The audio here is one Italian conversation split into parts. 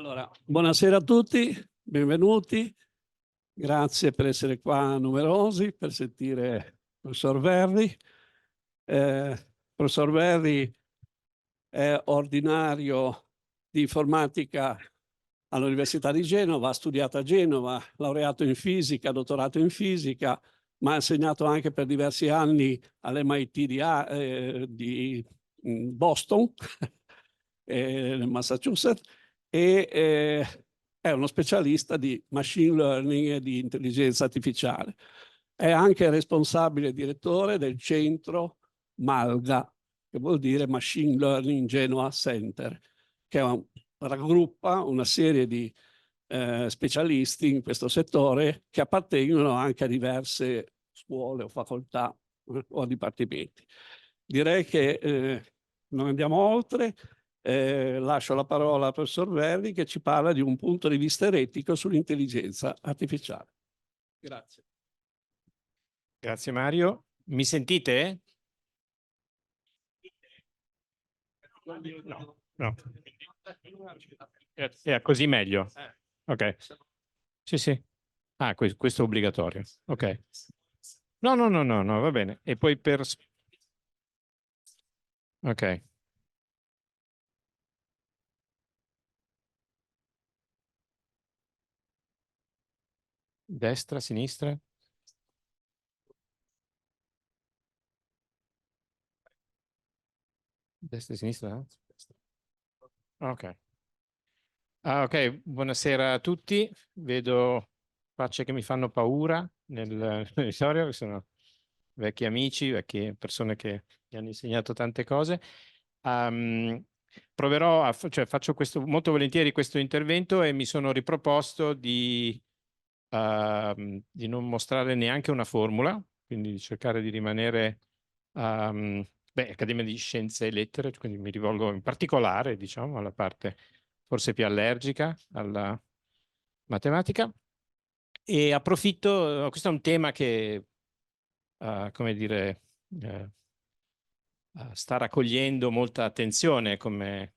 Allora, buonasera a tutti, benvenuti. Grazie per essere qua numerosi, per sentire il professor Verri. Professor Verri è ordinario di informatica all'Università di Genova, ha studiato a Genova, laureato in fisica, dottorato in fisica, ma ha insegnato anche per diversi anni all'MIT di Boston, nel Massachusetts, e è uno specialista di machine learning e di intelligenza artificiale. È anche responsabile direttore del centro MALGA, che vuol dire Machine Learning Genoa Center, che raggruppa una serie di specialisti in questo settore che appartengono anche a diverse scuole o facoltà o dipartimenti. Direi che non andiamo oltre. Lascio la parola al professor Verri che ci parla di un punto di vista eretico sull'intelligenza artificiale. Grazie. Grazie Mario. Mi sentite? No, no. Così meglio. Ok. Sì, sì. Ah, questo è obbligatorio. Ok. No, va bene. E poi per... Ok. Destra, sinistra? Destra e sinistra? Ok. Ok, buonasera a tutti. Vedo facce che mi fanno paura nell'editorio, che sono vecchi amici, vecchie persone che mi hanno insegnato tante cose. Proverò a, cioè faccio molto volentieri questo intervento e mi sono riproposto di non mostrare neanche una formula, quindi di cercare di rimanere Accademia di Scienze e Lettere, quindi mi rivolgo in particolare, diciamo, alla parte forse più allergica alla matematica. E approfitto, questo è un tema che, come dire, sta raccogliendo molta attenzione come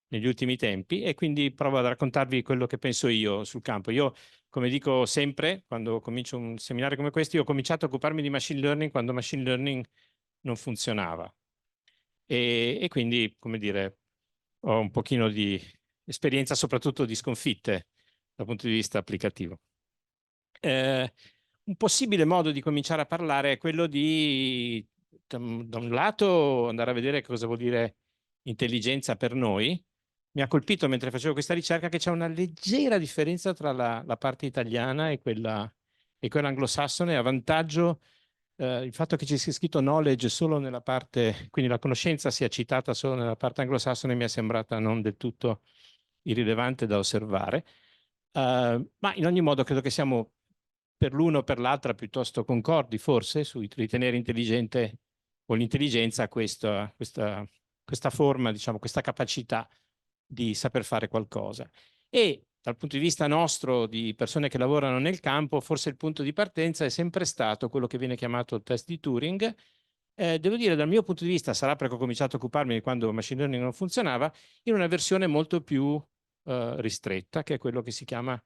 negli ultimi tempi e quindi provo a raccontarvi quello che penso io sul campo. Io, come dico sempre, quando comincio un seminario come questo, io ho cominciato a occuparmi di machine learning quando machine learning non funzionava. E quindi, come dire, ho un pochino di esperienza, soprattutto di sconfitte dal punto di vista applicativo. Un possibile modo di cominciare a parlare è quello di, da un lato, andare a vedere cosa vuol dire intelligenza per noi. Mi ha colpito mentre facevo questa ricerca che c'è una leggera differenza tra la parte italiana e quella anglosassone, a vantaggio il fatto che ci sia scritto knowledge solo nella parte, quindi la conoscenza sia citata solo nella parte anglosassone, mi è sembrata non del tutto irrilevante da osservare. Ma in ogni modo credo che siamo per l'uno o per l'altra piuttosto concordi forse su ritenere intelligente o l'intelligenza questa forma, diciamo, questa capacità di saper fare qualcosa. E dal punto di vista nostro, di persone che lavorano nel campo, forse il punto di partenza è sempre stato quello che viene chiamato il test di Turing. Devo dire, dal mio punto di vista, sarà perché ho cominciato a occuparmi quando machine learning non funzionava, in una versione molto più ristretta, che è quello che si chiama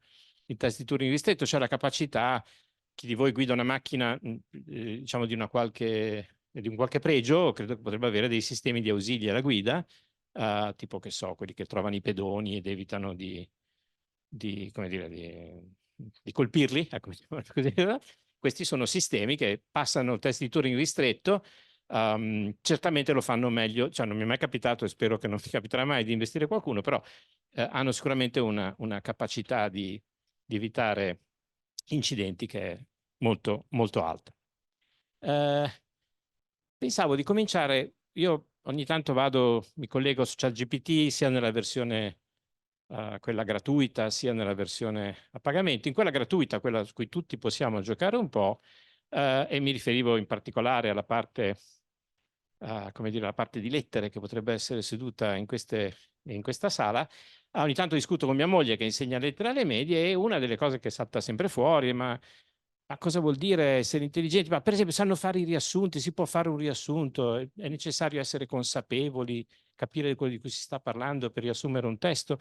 il test di Turing ristretto, cioè la capacità, chi di voi guida una macchina, diciamo di un qualche pregio, credo che potrebbe avere dei sistemi di ausili alla guida, tipo che so, quelli che trovano i pedoni ed evitano come dire, di colpirli, ecco, così. Questi sono sistemi che passano il test di Turing ristretto, certamente lo fanno meglio, cioè non mi è mai capitato e spero che non mi capiterà mai di investire qualcuno, però hanno sicuramente una capacità di evitare incidenti che è molto, molto alta. Pensavo di cominciare, io ogni tanto mi collego su ChatGPT sia nella versione quella gratuita sia nella versione a pagamento. In quella gratuita, quella su cui tutti possiamo giocare un po', e mi riferivo in particolare alla parte, come dire, la parte di lettere che potrebbe essere seduta in questa sala. Ogni tanto discuto con mia moglie che insegna lettere alle medie e una delle cose che salta sempre fuori, ma cosa vuol dire essere intelligenti? Ma per esempio sanno fare i riassunti, si può fare un riassunto, è necessario essere consapevoli, capire quello di cui si sta parlando per riassumere un testo.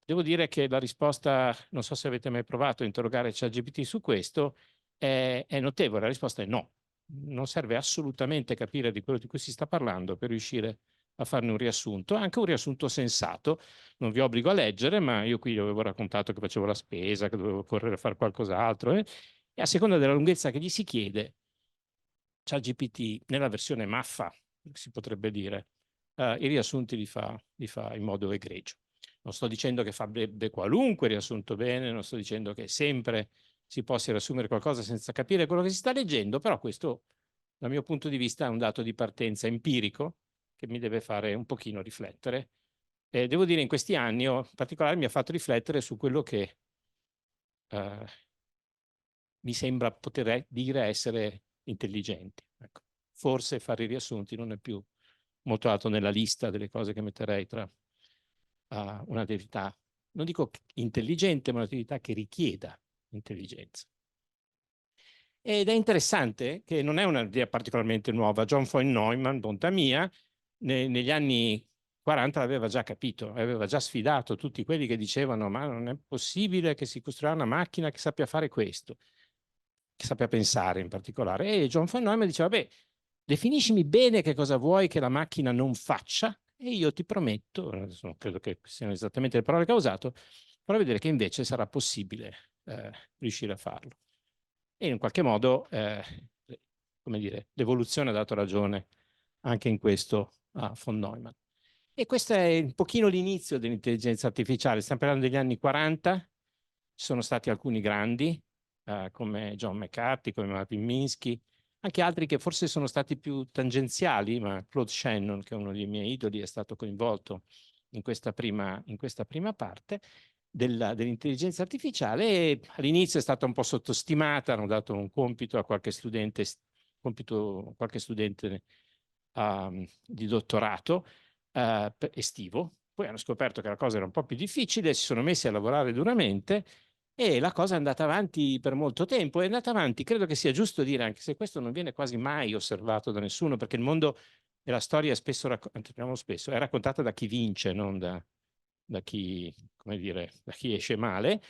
devo dire che la risposta, non so se avete mai provato a interrogare ChatGPT su questo, è notevole. La risposta è no. Non serve assolutamente capire di quello di cui si sta parlando per riuscire a farne un riassunto, anche un riassunto sensato. Non vi obbligo a leggere, ma io qui avevo raccontato che facevo la spesa, che dovevo correre a fare qualcos'altro, e a seconda della lunghezza che gli si chiede, ChatGPT nella versione Maffa, si potrebbe dire, i riassunti li fa in modo egregio. Non sto dicendo che farebbe qualunque riassunto bene, non sto dicendo che sempre si possa riassumere qualcosa senza capire quello che si sta leggendo, però questo, dal mio punto di vista, è un dato di partenza empirico che mi deve fare un pochino riflettere. Devo dire, in questi anni, in particolare, mi ha fatto riflettere su quello che mi sembra poter dire essere intelligenti. Ecco. Forse fare i riassunti non è più molto alto nella lista delle cose che metterei tra un'attività, non dico intelligente, ma un'attività che richieda intelligenza. Ed è interessante che non è un'idea particolarmente nuova. John von Neumann, bontà mia, negli anni 40 l'aveva già capito, aveva già sfidato tutti quelli che dicevano ma non è possibile che si costruirà una macchina che sappia fare questo, che sappia pensare in particolare. E John von Neumann diceva, beh, definiscimi bene che cosa vuoi che la macchina non faccia e io ti prometto, adesso non credo che siano esattamente le parole che ha usato, farò vedere che invece sarà possibile riuscire a farlo. E in qualche modo, come dire, l'evoluzione ha dato ragione anche in questo a von Neumann. E questo è un pochino l'inizio dell'intelligenza artificiale. Stiamo parlando degli anni 40, ci sono stati alcuni grandi, come John McCarthy, come Martin Minsky, anche altri che forse sono stati più tangenziali, ma Claude Shannon, che è uno dei miei idoli, è stato coinvolto in questa prima parte dell'intelligenza artificiale, e all'inizio è stata un po' sottostimata, hanno dato un compito a qualche studente, di dottorato estivo, poi hanno scoperto che la cosa era un po' più difficile, si sono messi a lavorare duramente e la cosa è andata avanti per molto tempo, è andata avanti, credo che sia giusto dire, anche se questo non viene quasi mai osservato da nessuno, perché il mondo e la storia spesso, è raccontata da chi vince, non da chi, come dire, da chi esce male.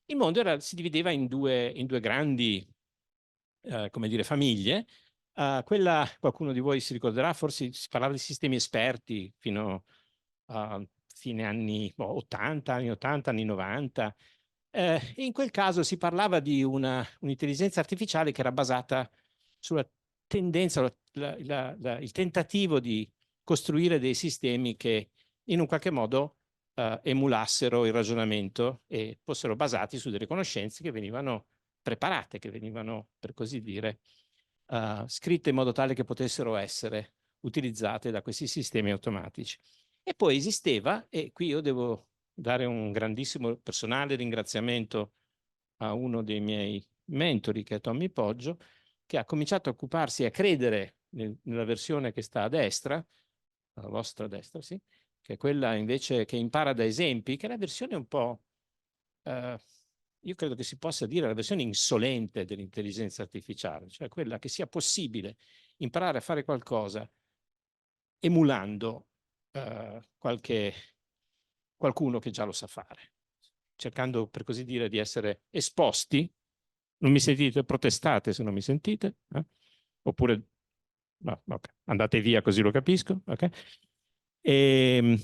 Il mondo si divideva in due grandi, come dire, famiglie. Quella, qualcuno di voi si ricorderà, forse si parlava di sistemi esperti fino a fine anni 80, anni 80, anni 90. In quel caso si parlava di un'intelligenza artificiale che era basata sulla tendenza, il tentativo di costruire dei sistemi che in un qualche modo emulassero il ragionamento e fossero basati su delle conoscenze che venivano preparate, che venivano, per così dire, scritte in modo tale che potessero essere utilizzate da questi sistemi automatici. E poi esisteva, e qui io devo dare un grandissimo personale ringraziamento a uno dei miei mentori, che è Tommy Poggio, che ha cominciato a occuparsi e a credere nella versione che sta a destra, alla vostra destra, sì, che è quella invece che impara da esempi, che è la versione un po', io credo che si possa dire la versione insolente dell'intelligenza artificiale, cioè quella che sia possibile imparare a fare qualcosa emulando qualcuno che già lo sa fare, cercando, per così dire, di essere esposti. Non mi sentite? Protestate se non mi sentite. Oppure no, okay, andate via così lo capisco. Okay? E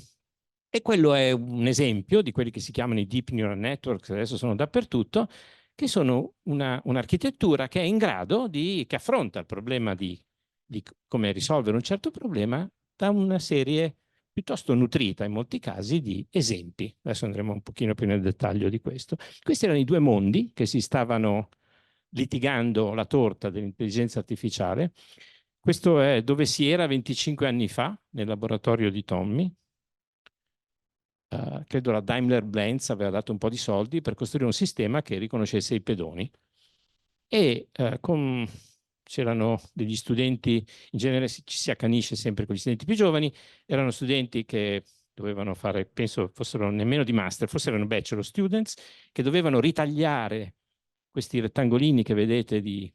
quello è un esempio di quelli che si chiamano i deep neural networks, adesso sono dappertutto, che sono un'architettura che è in grado che affronta il problema di come risolvere un certo problema da una serie piuttosto nutrita in molti casi di esempi. Adesso andremo un pochino più nel dettaglio di questo. Questi erano i due mondi che si stavano litigando la torta dell'intelligenza artificiale. Questo è dove si era 25 anni fa, nel laboratorio di Tommy. Credo la Daimler-Benz aveva dato un po' di soldi per costruire un sistema che riconoscesse i pedoni. E c'erano degli studenti, in genere ci si accanisce sempre con gli studenti più giovani, erano studenti che dovevano fare, penso fossero nemmeno di master, forse erano bachelor students, che dovevano ritagliare questi rettangolini che vedete di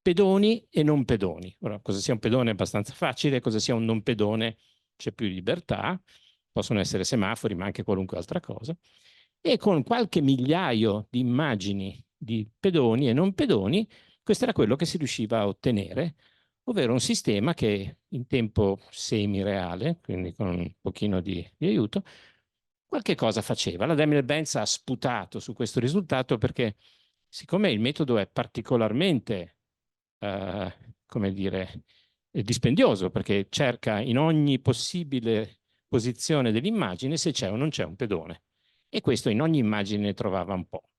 pedoni e non pedoni. Ora, cosa sia un pedone è abbastanza facile, cosa sia un non pedone c'è più libertà. possono essere semafori, ma anche qualunque altra cosa, e con qualche migliaio di immagini di pedoni e non pedoni, questo era quello che si riusciva a ottenere, ovvero un sistema che in tempo semi-reale, quindi con un pochino di aiuto, qualche cosa faceva. La Daimler-Benz ha sputato su questo risultato perché, siccome il metodo è particolarmente, come dire, dispendioso, perché cerca in ogni possibile posizione dell'immagine se c'è o non c'è un pedone. E questo in ogni immagine ne trovava un po'.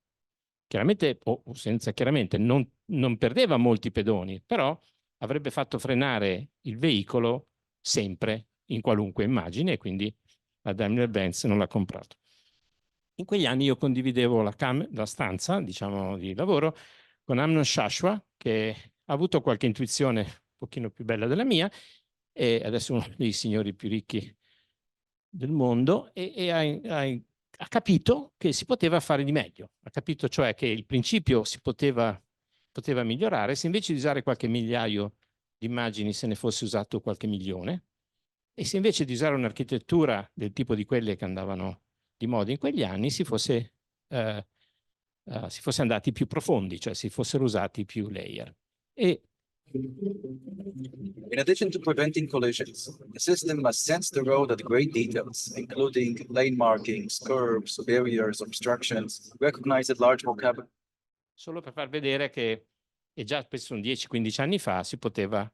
Chiaramente, o senza chiaramente, non perdeva molti pedoni, però avrebbe fatto frenare il veicolo sempre in qualunque immagine, e quindi la Daimler-Benz non l'ha comprato. In quegli anni io condividevo la stanza, diciamo, di lavoro con Amnon Shashua, che ha avuto qualche intuizione un pochino più bella della mia, e adesso è uno dei signori più ricchi del mondo, e ha capito che si poteva fare di meglio. Ha capito cioè che il principio si poteva migliorare se invece di usare qualche migliaio di immagini se ne fosse usato qualche milione, e se invece di usare un'architettura del tipo di quelle che andavano di moda in quegli anni si fosse andati più profondi, cioè si fossero usati più layer. E In addition to preventing collisions, the system must sense the road at great details, including lane markings, curbs, barriers, obstructions, recognize at large vocabulary. Solo per far vedere che, e già sono 10-15 anni fa, si poteva,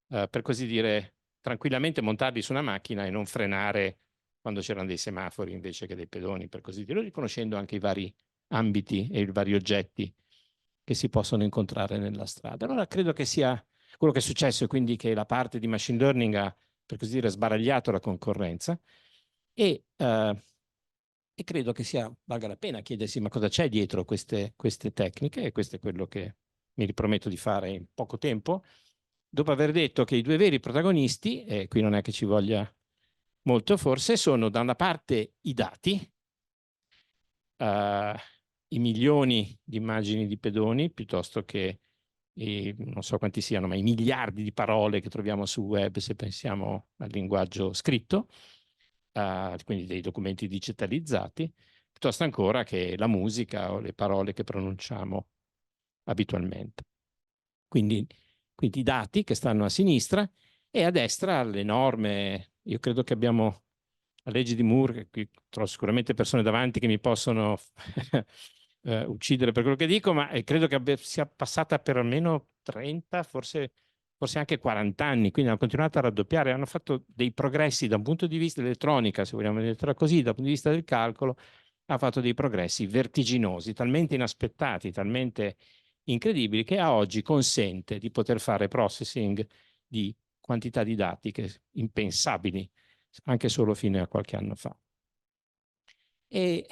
per così dire, tranquillamente montarli su una macchina e non frenare quando c'erano dei semafori invece che dei pedoni, per così dire, riconoscendo anche i vari ambiti e i vari oggetti che si possono incontrare nella strada. Allora credo che sia quello che è successo, e quindi che la parte di machine learning ha, per così dire, sbaragliato la concorrenza, e credo che valga la pena chiedersi ma cosa c'è dietro queste tecniche, e questo è quello che mi riprometto di fare in poco tempo, dopo aver detto che i due veri protagonisti, e qui non è che ci voglia molto forse, sono da una parte i dati, i milioni di immagini di pedoni, piuttosto che non so quanti siano, ma i miliardi di parole che troviamo sul web se pensiamo al linguaggio scritto, quindi dei documenti digitalizzati, piuttosto ancora che la musica o le parole che pronunciamo abitualmente. Quindi i dati che stanno a sinistra, e a destra le norme. Io credo che abbiamo la legge di Moore, qui trovo sicuramente persone davanti che mi possono uccidere per quello che dico, ma credo che sia passata per almeno 30, forse anche 40 anni, quindi hanno continuato a raddoppiare, hanno fatto dei progressi da un punto di vista dell'elettronica, se vogliamo dirla così, dal punto di vista del calcolo, ha fatto dei progressi vertiginosi, talmente inaspettati, talmente incredibili, che a oggi consente di poter fare processing di quantità di dati che impensabili anche solo fino a qualche anno fa. E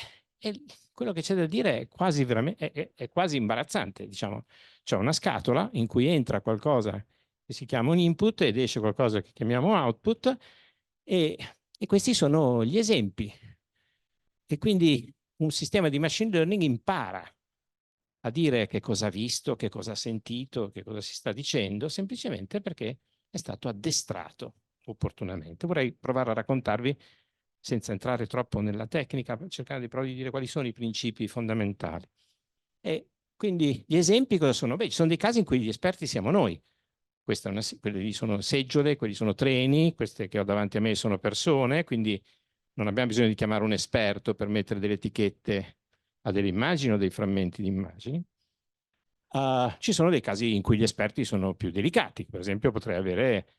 quello che c'è da dire è quasi è quasi imbarazzante, diciamo. C'è una scatola in cui entra qualcosa che si chiama un input ed esce qualcosa che chiamiamo output, e questi sono gli esempi. E quindi un sistema di machine learning impara a dire che cosa ha visto, che cosa ha sentito, che cosa si sta dicendo, semplicemente perché è stato addestrato opportunamente. Vorrei provare a raccontarvi, senza entrare troppo nella tecnica, cercare di provare a dire quali sono i principi fondamentali. E quindi gli esempi cosa sono? Beh, ci sono dei casi in cui gli esperti siamo noi. Quelli lì sono seggiole, quelli sono treni, queste che ho davanti a me sono persone, quindi non abbiamo bisogno di chiamare un esperto per mettere delle etichette a delle immagini o dei frammenti di immagini. Ci sono dei casi in cui gli esperti sono più delicati. Per esempio potrei avere,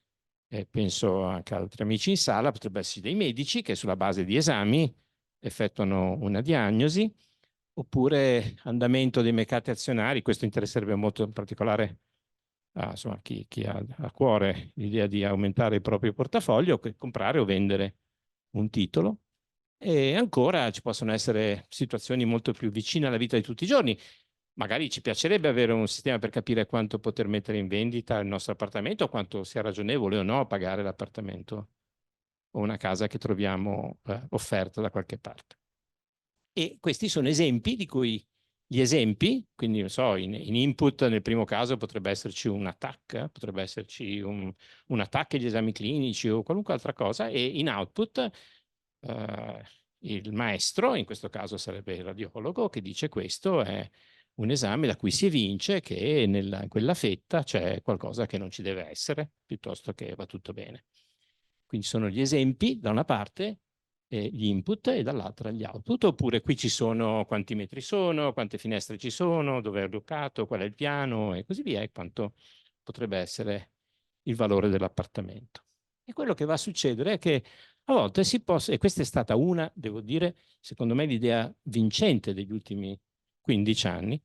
penso anche ad altri amici in sala, potrebbero essere dei medici che sulla base di esami effettuano una diagnosi, oppure andamento dei mercati azionari. Questo interesserebbe molto in particolare insomma, chi ha a cuore l'idea di aumentare il proprio portafoglio, comprare o vendere un titolo. E ancora ci possono essere situazioni molto più vicine alla vita di tutti i giorni. Magari ci piacerebbe avere un sistema per capire quanto poter mettere in vendita il nostro appartamento, o quanto sia ragionevole o no pagare l'appartamento o una casa che troviamo offerta da qualche parte. E questi sono esempi di cui gli esempi, quindi non so, in input nel primo caso potrebbe esserci un attack, potrebbe esserci un attack agli esami clinici o qualunque altra cosa, e in output il maestro, in questo caso sarebbe il radiologo, che dice questo è un esame da cui si evince che in quella fetta c'è qualcosa che non ci deve essere, piuttosto che va tutto bene. Quindi sono gli esempi da una parte, gli input, e dall'altra gli output, oppure qui ci sono quanti metri sono, quante finestre ci sono, dove è allocato, qual è il piano e così via, e quanto potrebbe essere il valore dell'appartamento. E quello che va a succedere è che a volte si possa, e questa è stata una, devo dire, secondo me l'idea vincente degli ultimi 15 anni,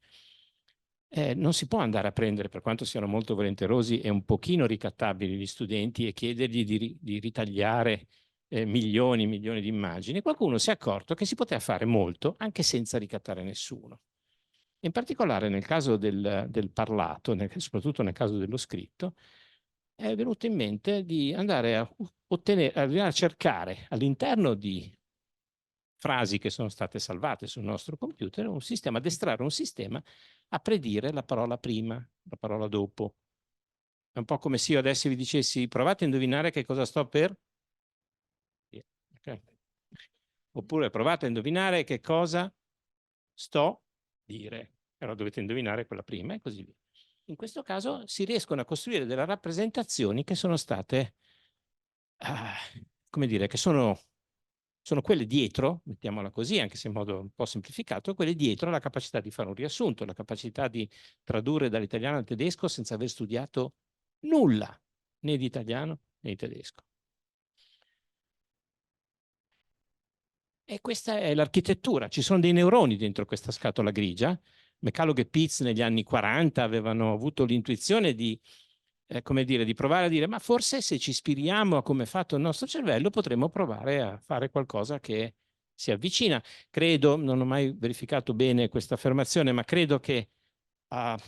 non si può andare a prendere, per quanto siano molto volenterosi e un pochino ricattabili gli studenti, e chiedergli di ritagliare milioni e milioni di immagini. Qualcuno si è accorto che si poteva fare molto anche senza ricattare nessuno. In particolare nel caso del parlato, soprattutto nel caso dello scritto, è venuto in mente di andare a cercare all'interno di frasi che sono state salvate sul nostro computer un sistema, ad estrarre un sistema a predire la parola prima, la parola dopo. È un po' come se io adesso vi dicessi: provate a indovinare che cosa sto per... Okay. Oppure provate a indovinare che cosa sto dire. Però dovete indovinare quella prima e così via. In questo caso si riescono a costruire delle rappresentazioni che sono state, come dire, che sono quelle dietro, mettiamola così, anche se in modo un po' semplificato, quelle dietro la capacità di fare un riassunto, la capacità di tradurre dall'italiano al tedesco senza aver studiato nulla, né di italiano né di tedesco. E questa è l'architettura. Ci sono dei neuroni dentro questa scatola grigia. McCulloch e Pitts negli anni 40 avevano avuto l'intuizione di, come dire, di provare a dire: ma forse se ci ispiriamo a come è fatto il nostro cervello potremmo provare a fare qualcosa che si avvicina. Credo, non ho mai verificato bene questa affermazione, ma credo che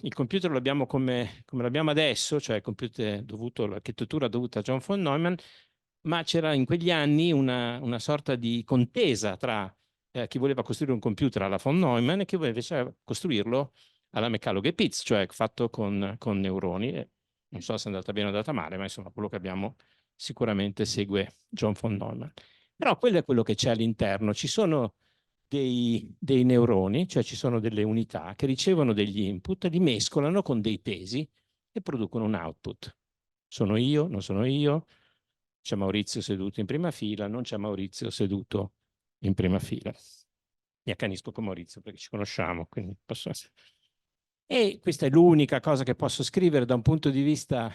il computer lo abbiamo come l'abbiamo adesso, cioè il computer dovuto, l'architettura dovuta a John von Neumann, ma c'era in quegli anni una sorta di contesa tra chi voleva costruire un computer alla von Neumann e chi voleva invece costruirlo alla McCulloch e Pitts, cioè fatto con neuroni. Non so se è andata bene o è andata male, ma insomma quello che abbiamo sicuramente segue John von Neumann. Però quello è quello che c'è all'interno. Ci sono dei neuroni, cioè ci sono delle unità che ricevono degli input, li mescolano con dei pesi e producono un output. Sono io, non sono io, c'è Maurizio seduto in prima fila, non c'è Maurizio seduto in prima fila. Mi accanisco con Maurizio perché ci conosciamo, quindi posso essere... E questa è l'unica cosa che posso scrivere da un punto di vista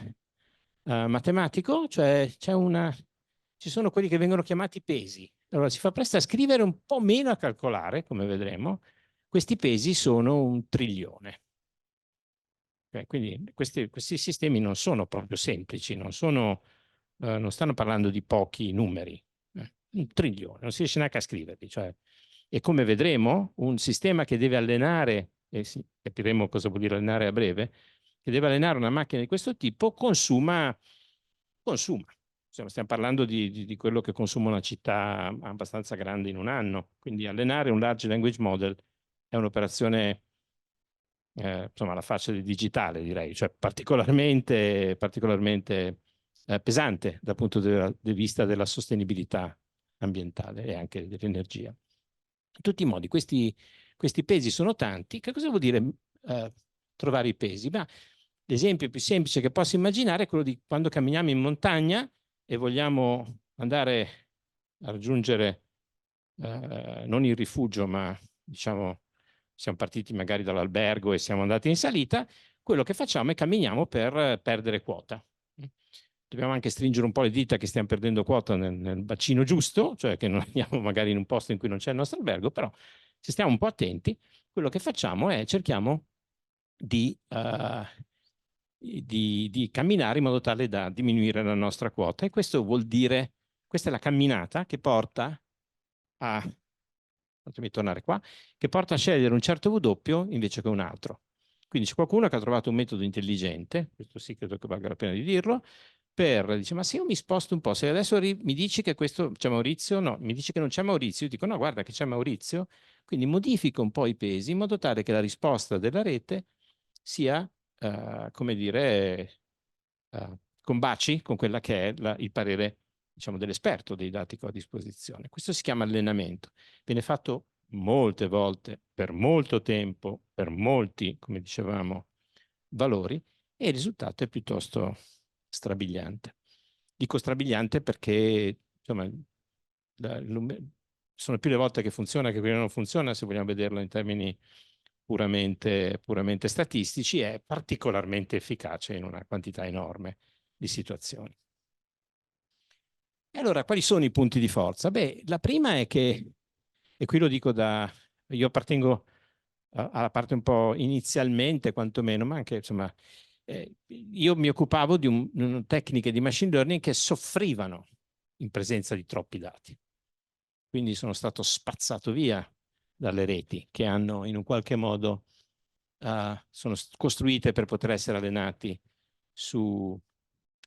matematico, cioè ci sono quelli che vengono chiamati pesi. Allora si fa presto a scrivere, un po' meno a calcolare, come vedremo. Questi pesi sono 1 trilione. Okay, quindi questi sistemi non sono proprio semplici, non stanno parlando di pochi numeri. 1 trilione, non si riesce neanche a scriverli. Cioè, e come vedremo, un sistema che deve allenare, e capiremo cosa vuol dire allenare a breve, che deve allenare una macchina di questo tipo, consuma. Insomma, stiamo parlando di quello che consuma una città abbastanza grande in un anno. Quindi allenare un large language model è un'operazione, insomma, alla faccia del digitale, direi, cioè particolarmente pesante dal punto di vista della sostenibilità ambientale e anche dell'energia. In tutti i modi, questi pesi sono tanti. Che cosa vuol dire trovare i pesi? Ma l'esempio più semplice che posso immaginare è quello di quando camminiamo in montagna e vogliamo andare a raggiungere non il rifugio, ma diciamo siamo partiti magari dall'albergo e siamo andati in salita. Quello che facciamo è camminiamo per perdere quota. Dobbiamo anche stringere un po' le dita che stiamo perdendo quota nel bacino giusto, cioè che non andiamo magari in un posto in cui non c'è il nostro albergo, però se stiamo un po' attenti, quello che facciamo è cerchiamo di camminare in modo tale da diminuire la nostra quota. E questo vuol dire, questa è la camminata che porta a, fatemi tornare qua, che porta a scegliere un certo W invece che un altro. Quindi c'è qualcuno che ha trovato un metodo intelligente, questo sì credo che valga la pena di dirlo, dice: ma se io mi sposto un po', se adesso mi dici che questo c'è Maurizio, no, mi dici che non c'è Maurizio, io dico no, guarda che c'è Maurizio, quindi modifico un po' i pesi in modo tale che la risposta della rete sia, come dire, combaci con quella che è il parere diciamo, dell'esperto dei dati che ho a disposizione. Questo si chiama allenamento. Viene fatto molte volte, per molto tempo, per molti, come dicevamo, valori, e il risultato è piuttosto strabiliante. Dico strabiliante perché, insomma, sono più le volte che funziona che non funziona, se vogliamo vederlo in termini puramente statistici, è particolarmente efficace in una quantità enorme di situazioni. E allora, quali sono i punti di forza? Beh, la prima è che, e qui lo dico io appartengo alla parte un po' inizialmente, quantomeno, ma anche, insomma, io mi occupavo di tecniche di machine learning che soffrivano in presenza di troppi dati. Quindi sono stato spazzato via dalle reti che hanno in un qualche modo sono costruite per poter essere allenati su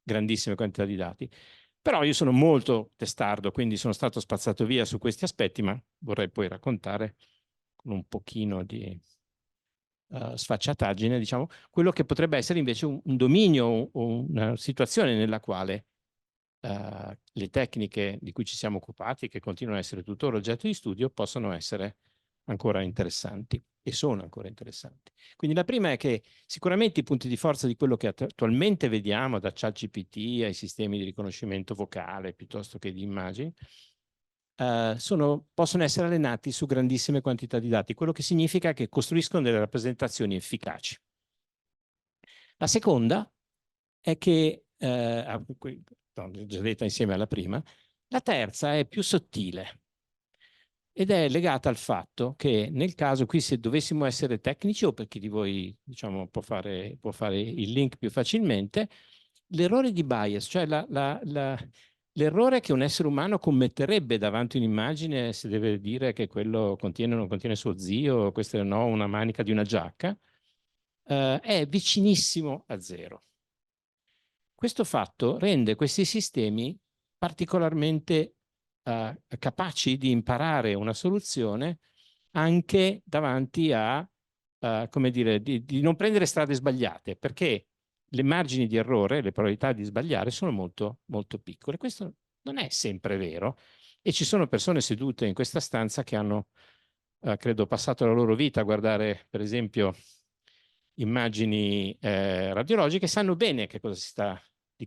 grandissime quantità di dati. Però io sono molto testardo, quindi sono stato spazzato via su questi aspetti, ma vorrei poi raccontare con un pochino di sfacciataggine, diciamo, quello che potrebbe essere invece un dominio o una situazione nella quale le tecniche di cui ci siamo occupati, che continuano a essere tuttora oggetto di studio, possono essere ancora interessanti e sono ancora interessanti. Quindi la prima è che sicuramente i punti di forza di quello che attualmente vediamo, da ChatGPT ai sistemi di riconoscimento vocale piuttosto che di immagini, possono essere allenati su grandissime quantità di dati, quello che significa che costruiscono delle rappresentazioni efficaci. La seconda è che, già detta insieme alla prima, la terza è più sottile ed è legata al fatto che nel caso qui, se dovessimo essere tecnici, o per chi di voi, diciamo, può fare il link più facilmente, l'errore di bias, cioè l'errore che un essere umano commetterebbe davanti a un'immagine se deve dire che quello contiene o non contiene suo zio, questa è no, una manica di una giacca, è vicinissimo a zero. Questo fatto rende questi sistemi particolarmente capaci di imparare una soluzione anche davanti a, come dire, di non prendere strade sbagliate, perché le margini di errore, le probabilità di sbagliare sono molto, molto piccole. Questo non è sempre vero e ci sono persone sedute in questa stanza che hanno, credo, passato la loro vita a guardare, per esempio, immagini radiologiche, sanno bene di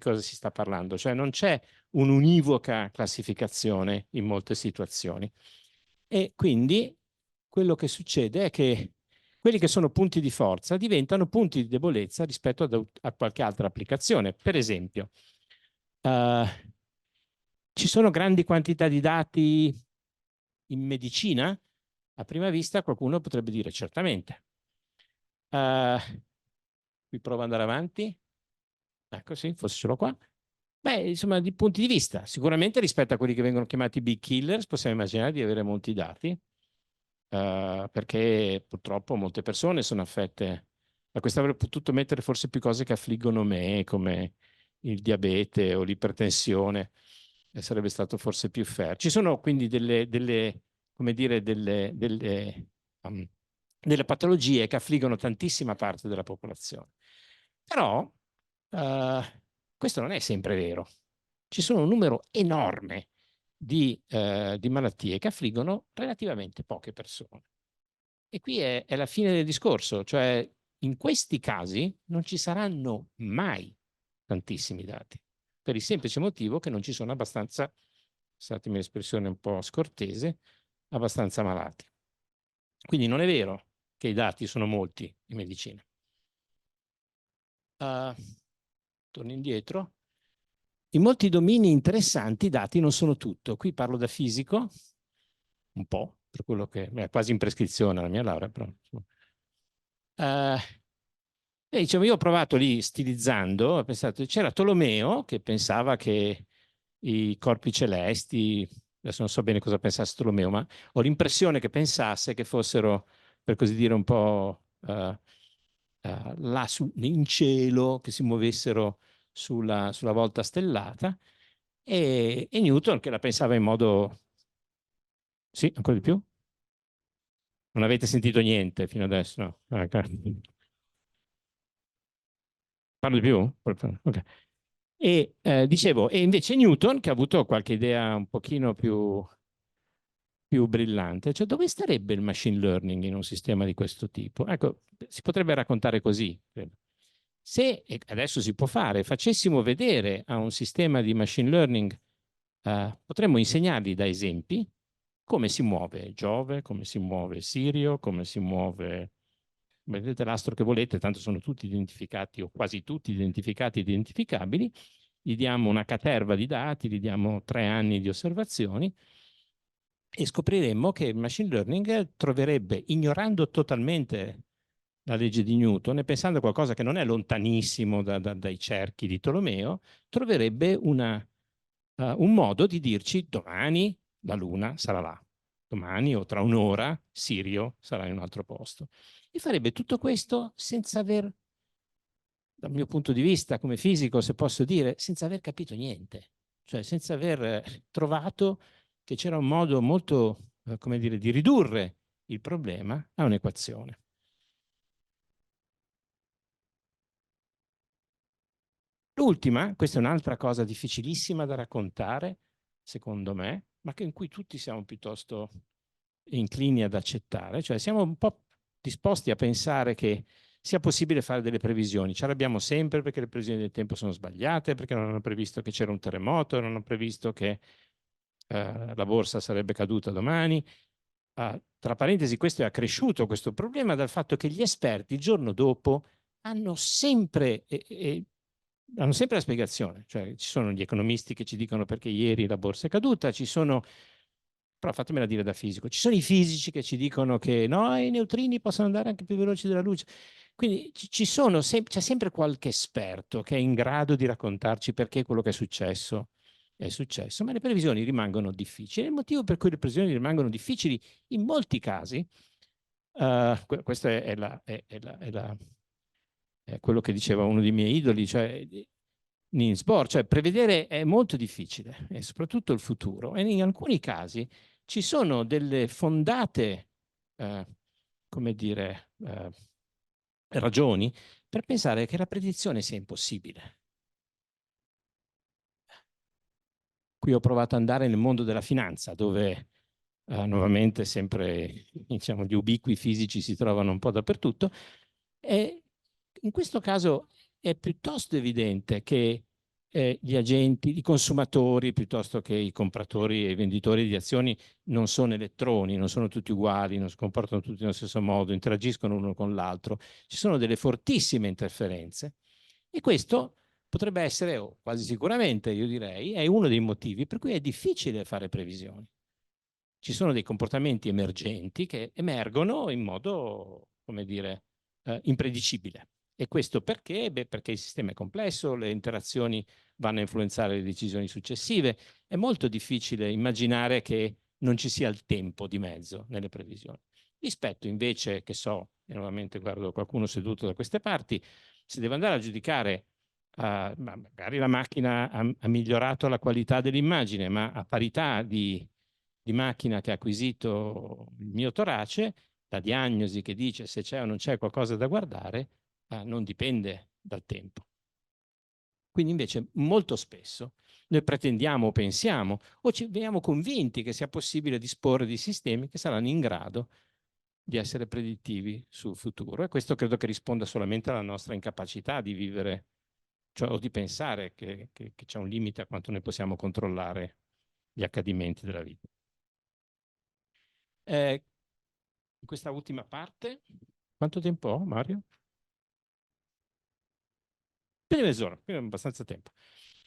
cosa si sta parlando, cioè non c'è un'univoca classificazione in molte situazioni. E quindi quello che succede è che quelli che sono punti di forza diventano punti di debolezza rispetto a qualche altra applicazione. Per esempio, ci sono grandi quantità di dati in medicina? A prima vista qualcuno potrebbe dire certamente. Qui provo ad andare avanti. Ecco, sì, forse ce l'ho qua. Beh, insomma, di punti di vista, sicuramente rispetto a quelli che vengono chiamati big killers, possiamo immaginare di avere molti dati, perché purtroppo molte persone sono affette da questo. Avrei potuto mettere forse più cose che affliggono me, come il diabete o l'ipertensione, e sarebbe stato forse più fair. Ci sono quindi come dire, delle patologie che affliggono tantissima parte della popolazione. Però questo non è sempre vero. Ci sono un numero enorme di malattie che affliggono relativamente poche persone. E qui è la fine del discorso, cioè in questi casi non ci saranno mai tantissimi dati, per il semplice motivo che non ci sono abbastanza, passatemi l'espressione un po' scortese, abbastanza malati. Quindi non è vero che i dati sono molti in medicina. Torno indietro. In molti domini interessanti i dati non sono tutto. Qui parlo da fisico, un po', per quello che è quasi in prescrizione la mia laurea, però. E diciamo, io ho provato lì, stilizzando, ho pensato, c'era Tolomeo che pensava che i corpi celesti, adesso non so bene cosa pensasse Tolomeo, ma ho l'impressione che pensasse che fossero, per così dire, un po' là in cielo, che si muovessero sulla volta stellata, e Newton che la pensava in modo... Sì, ancora di più? Non avete sentito niente fino adesso? No? Okay. Parlo di più? Okay. E dicevo, e invece Newton, che ha avuto qualche idea un pochino più brillante, cioè dove starebbe il machine learning in un sistema di questo tipo? Ecco, si potrebbe raccontare così. Se, e adesso si può fare, facessimo vedere a un sistema di machine learning, potremmo insegnargli da esempi come si muove Giove, come si muove Sirio, come si muove, vedete l'astro che volete, tanto sono tutti identificati o quasi tutti identificati e identificabili, gli diamo una caterva di dati, gli diamo 3 anni di osservazioni e scopriremmo che il machine learning troverebbe, ignorando totalmente la legge di Newton e pensando a qualcosa che non è lontanissimo dai cerchi di Tolomeo, troverebbe un modo di dirci domani la Luna sarà là, domani o tra un'ora Sirio sarà in un altro posto. E farebbe tutto questo senza aver, dal mio punto di vista come fisico, se posso dire, senza aver capito niente, cioè senza aver trovato che c'era un modo molto, come dire, di ridurre il problema a un'equazione. L'ultima, questa è un'altra cosa difficilissima da raccontare, secondo me, ma che in cui tutti siamo piuttosto inclini ad accettare, cioè siamo un po' disposti a pensare che sia possibile fare delle previsioni. Ce l'abbiamo sempre perché le previsioni del tempo sono sbagliate, perché non hanno previsto che c'era un terremoto, non hanno previsto che la borsa sarebbe caduta domani. Tra parentesi, questo è accresciuto, questo problema, dal fatto che gli esperti il giorno dopo hanno sempre la spiegazione, cioè ci sono gli economisti che ci dicono perché ieri la borsa è caduta, ci sono, però fatemela dire da fisico, ci sono i fisici che ci dicono che no, i neutrini possono andare anche più veloci della luce. Quindi c'è sempre qualche esperto che è in grado di raccontarci perché quello che è successo, ma le previsioni rimangono difficili. Il motivo per cui le previsioni rimangono difficili in molti casi, questo è quello che diceva uno dei miei idoli, cioè Niels Bohr, cioè prevedere è molto difficile, e soprattutto il futuro. E in alcuni casi ci sono delle fondate, come dire, ragioni per pensare che la predizione sia impossibile. Qui ho provato ad andare nel mondo della finanza, dove nuovamente sempre diciamo, gli ubiqui fisici si trovano un po' dappertutto, e in questo caso è piuttosto evidente che gli agenti, i consumatori, piuttosto che i compratori e i venditori di azioni, non sono elettroni, non sono tutti uguali, non si comportano tutti nello stesso modo, interagiscono uno con l'altro. Ci sono delle fortissime interferenze e questo potrebbe essere, o quasi sicuramente io direi, è uno dei motivi per cui è difficile fare previsioni. Ci sono dei comportamenti emergenti che emergono in modo, come dire, impredicibile. E questo perché? Beh, perché il sistema è complesso, le interazioni vanno a influenzare le decisioni successive. È molto difficile immaginare che non ci sia il tempo di mezzo nelle previsioni. Rispetto invece, che so, e nuovamente guardo qualcuno seduto da queste parti, se devo andare a giudicare, magari la macchina ha migliorato la qualità dell'immagine, ma a parità di macchina che ha acquisito il mio torace, la diagnosi che dice se c'è o non c'è qualcosa da guardare, non dipende dal tempo. Quindi invece molto spesso noi pretendiamo o pensiamo o ci veniamo convinti che sia possibile disporre di sistemi che saranno in grado di essere predittivi sul futuro, e questo credo che risponda solamente alla nostra incapacità di vivere, cioè, o di pensare che c'è un limite a quanto noi possiamo controllare gli accadimenti della vita. In questa ultima parte, quanto tempo ho, Mario? Più di mezz'ora, quindi abbastanza tempo.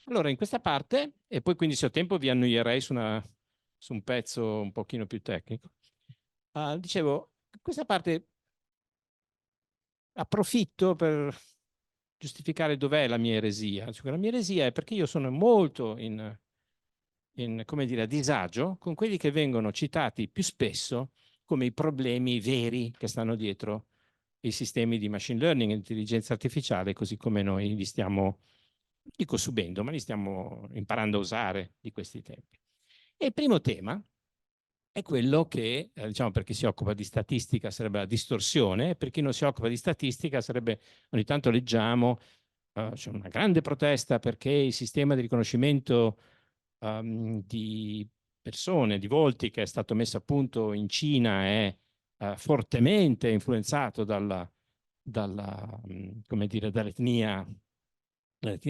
Allora, in questa parte, e poi quindi se ho tempo vi annoierei su un pezzo un pochino più tecnico. Dicevo, in questa parte approfitto per giustificare dov'è la mia eresia. Cioè, la mia eresia è perché io sono molto come dire, a disagio con quelli che vengono citati più spesso come i problemi veri che stanno dietro i sistemi di machine learning e intelligenza artificiale, così come noi li stiamo, dico subendo, ma li stiamo imparando a usare di questi tempi. E il primo tema è quello che, diciamo, per chi si occupa di statistica sarebbe la distorsione, e per chi non si occupa di statistica sarebbe, ogni tanto leggiamo c'è una grande protesta perché il sistema di riconoscimento di persone, di volti che è stato messo a punto in Cina è fortemente influenzato dall'etnia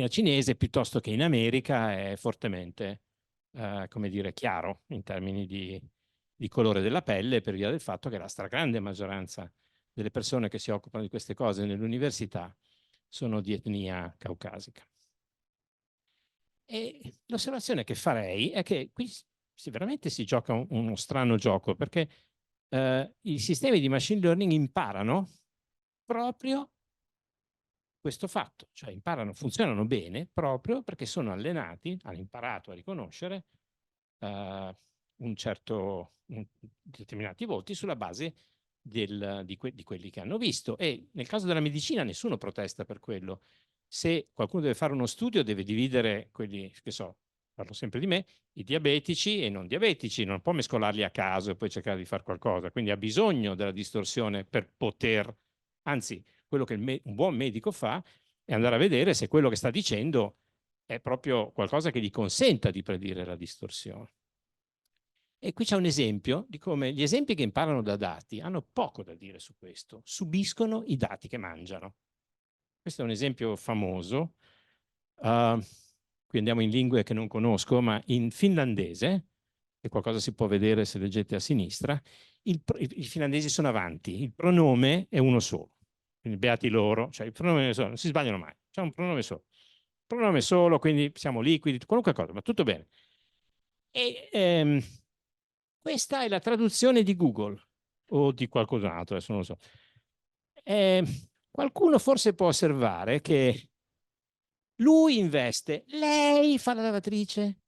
cinese, piuttosto che in America è fortemente, come dire, chiaro in termini di colore della pelle, per via del fatto che la stragrande maggioranza delle persone che si occupano di queste cose nell'università sono di etnia caucasica. E l'osservazione che farei è che qui veramente si gioca uno strano gioco, perché i sistemi di machine learning imparano proprio questo fatto, cioè funzionano bene proprio perché sono allenati, hanno imparato a riconoscere determinati voti sulla base di quelli che hanno visto. E nel caso della medicina nessuno protesta per quello. Se qualcuno deve fare uno studio deve dividere quelli, che so, parlo sempre di me, i diabetici e i non diabetici, non può mescolarli a caso e poi cercare di fare qualcosa, quindi ha bisogno della distorsione per poter, anzi, quello che un buon medico fa è andare a vedere se quello che sta dicendo è proprio qualcosa che gli consenta di predire la distorsione. E qui c'è un esempio di come gli esempi che imparano da dati hanno poco da dire su questo, subiscono i dati che mangiano. Questo è un esempio famoso. Qui andiamo in lingue che non conosco, ma in finlandese, e qualcosa si può vedere se leggete a sinistra, i finlandesi sono avanti, il pronome è uno solo. Quindi beati loro, cioè il pronome solo, non si sbagliano mai, c'è un pronome solo. Pronome solo, quindi siamo liquidi, qualunque cosa, ma tutto bene. E questa è la traduzione di Google o di qualcos'altro, adesso non lo so. Qualcuno forse può osservare che lui investe, lei fa la lavatrice,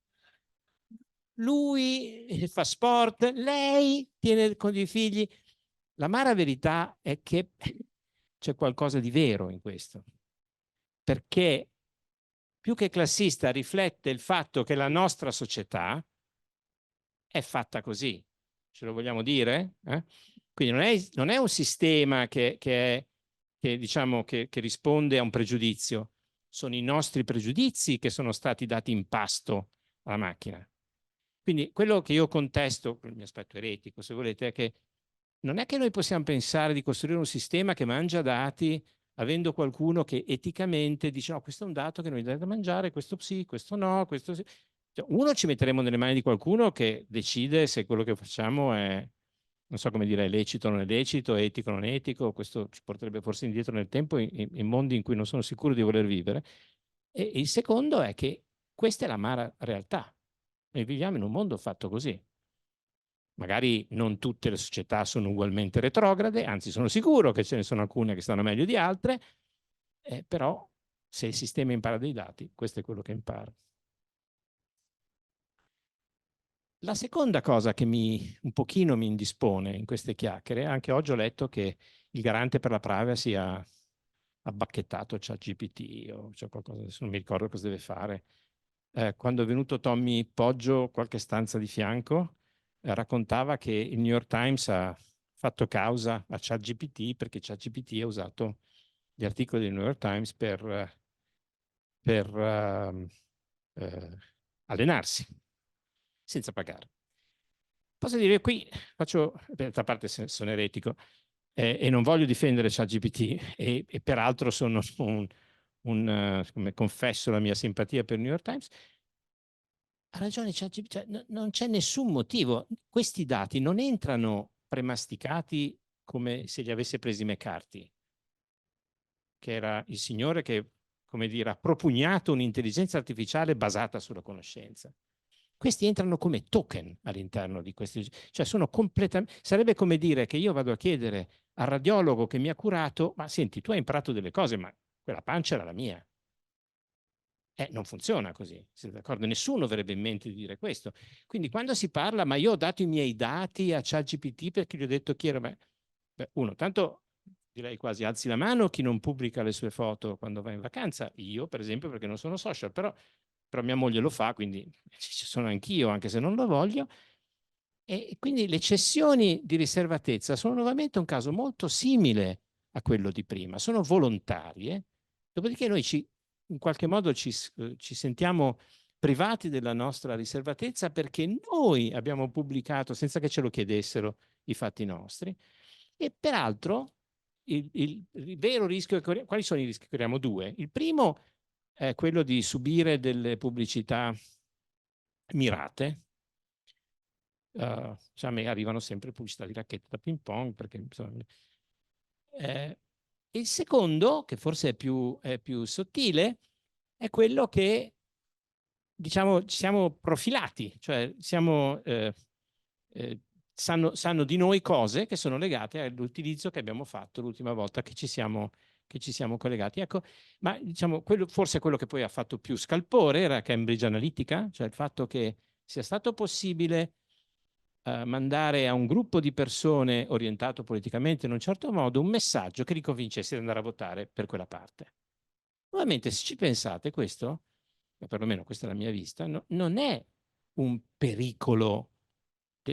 lui fa sport, lei tiene con i figli. L'amara verità è che c'è qualcosa di vero in questo, perché più che classista riflette il fatto che la nostra società è fatta così. Ce lo vogliamo dire? Quindi non è un sistema che diciamo che risponde a un pregiudizio. Sono i nostri pregiudizi che sono stati dati in pasto alla macchina. Quindi quello che io contesto, il mio aspetto eretico, se volete, è che non è che noi possiamo pensare di costruire un sistema che mangia dati avendo qualcuno che eticamente dice no, questo è un dato che noi dobbiamo mangiare, questo sì, questo no, questo sì. Cioè, uno, ci metteremo nelle mani di qualcuno che decide se quello che facciamo è, non so come dire, è lecito o non è lecito, etico o non etico, questo ci porterebbe forse indietro nel tempo in mondi in cui non sono sicuro di voler vivere. E il secondo è che questa è l'amara realtà. Noi viviamo in un mondo fatto così. Magari non tutte le società sono ugualmente retrograde, anzi sono sicuro che ce ne sono alcune che stanno meglio di altre, però se il sistema impara dei dati, questo è quello che impara. La seconda cosa che un pochino mi indispone in queste chiacchiere, anche oggi ho letto che il garante per la privacy ha abbacchettato ChatGPT o c'è qualcosa, adesso non mi ricordo cosa deve fare. Quando è venuto Tommy Poggio qualche stanza di fianco, raccontava che il New York Times ha fatto causa a ChatGPT perché ChatGPT ha usato gli articoli del New York Times per allenarsi senza pagare. Posso dire qui, d'altra parte sono eretico e non voglio difendere ChatGPT e peraltro sono come confesso la mia simpatia per il New York Times. Ha ragione ChatGPT, cioè, non c'è nessun motivo. Questi dati non entrano premasticati come se li avesse presi McCarthy, che era il signore che, come dire, ha propugnato un'intelligenza artificiale basata sulla conoscenza. Questi entrano come token all'interno di questi, cioè sono completamente, sarebbe come dire che io vado a chiedere al radiologo che mi ha curato, ma senti, tu hai imparato delle cose, ma quella pancia era la mia. Non funziona così, siete d'accordo? Nessuno avrebbe in mente di dire questo. Quindi quando si parla, ma io ho dato i miei dati a ChatGPT perché gli ho detto chi era, uno, tanto direi quasi alzi la mano chi non pubblica le sue foto quando va in vacanza, io per esempio perché non sono social, però mia moglie lo fa, quindi ci sono anch'io anche se non lo voglio. E quindi le cessioni di riservatezza sono nuovamente un caso molto simile a quello di prima, sono volontarie, dopodiché noi ci in qualche modo ci sentiamo privati della nostra riservatezza perché noi abbiamo pubblicato, senza che ce lo chiedessero, i fatti nostri. E peraltro il vero rischio, quali sono i rischi che corriamo? Due. Il primo è quello di subire delle pubblicità mirate. A me arrivano sempre pubblicità di racchette da ping pong, perché insomma, il secondo, che forse è più sottile, è quello che, diciamo, ci siamo profilati, cioè sanno di noi cose che sono legate all'utilizzo che abbiamo fatto l'ultima volta che ci siamo collegati. Ecco, ma diciamo, forse quello che poi ha fatto più scalpore era Cambridge Analytica, cioè il fatto che sia stato possibile mandare a un gruppo di persone orientato politicamente in un certo modo un messaggio che li convincesse ad andare a votare per quella parte. Ovviamente, se ci pensate, questo, o perlomeno questa è la mia vista, non è un pericolo,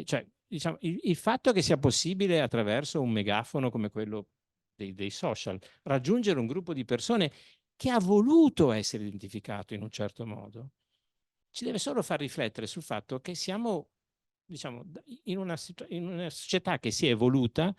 cioè, diciamo, il fatto che sia possibile attraverso un megafono come quello dei social raggiungere un gruppo di persone che ha voluto essere identificato in un certo modo, ci deve solo far riflettere sul fatto che siamo, diciamo, in una società che si è evoluta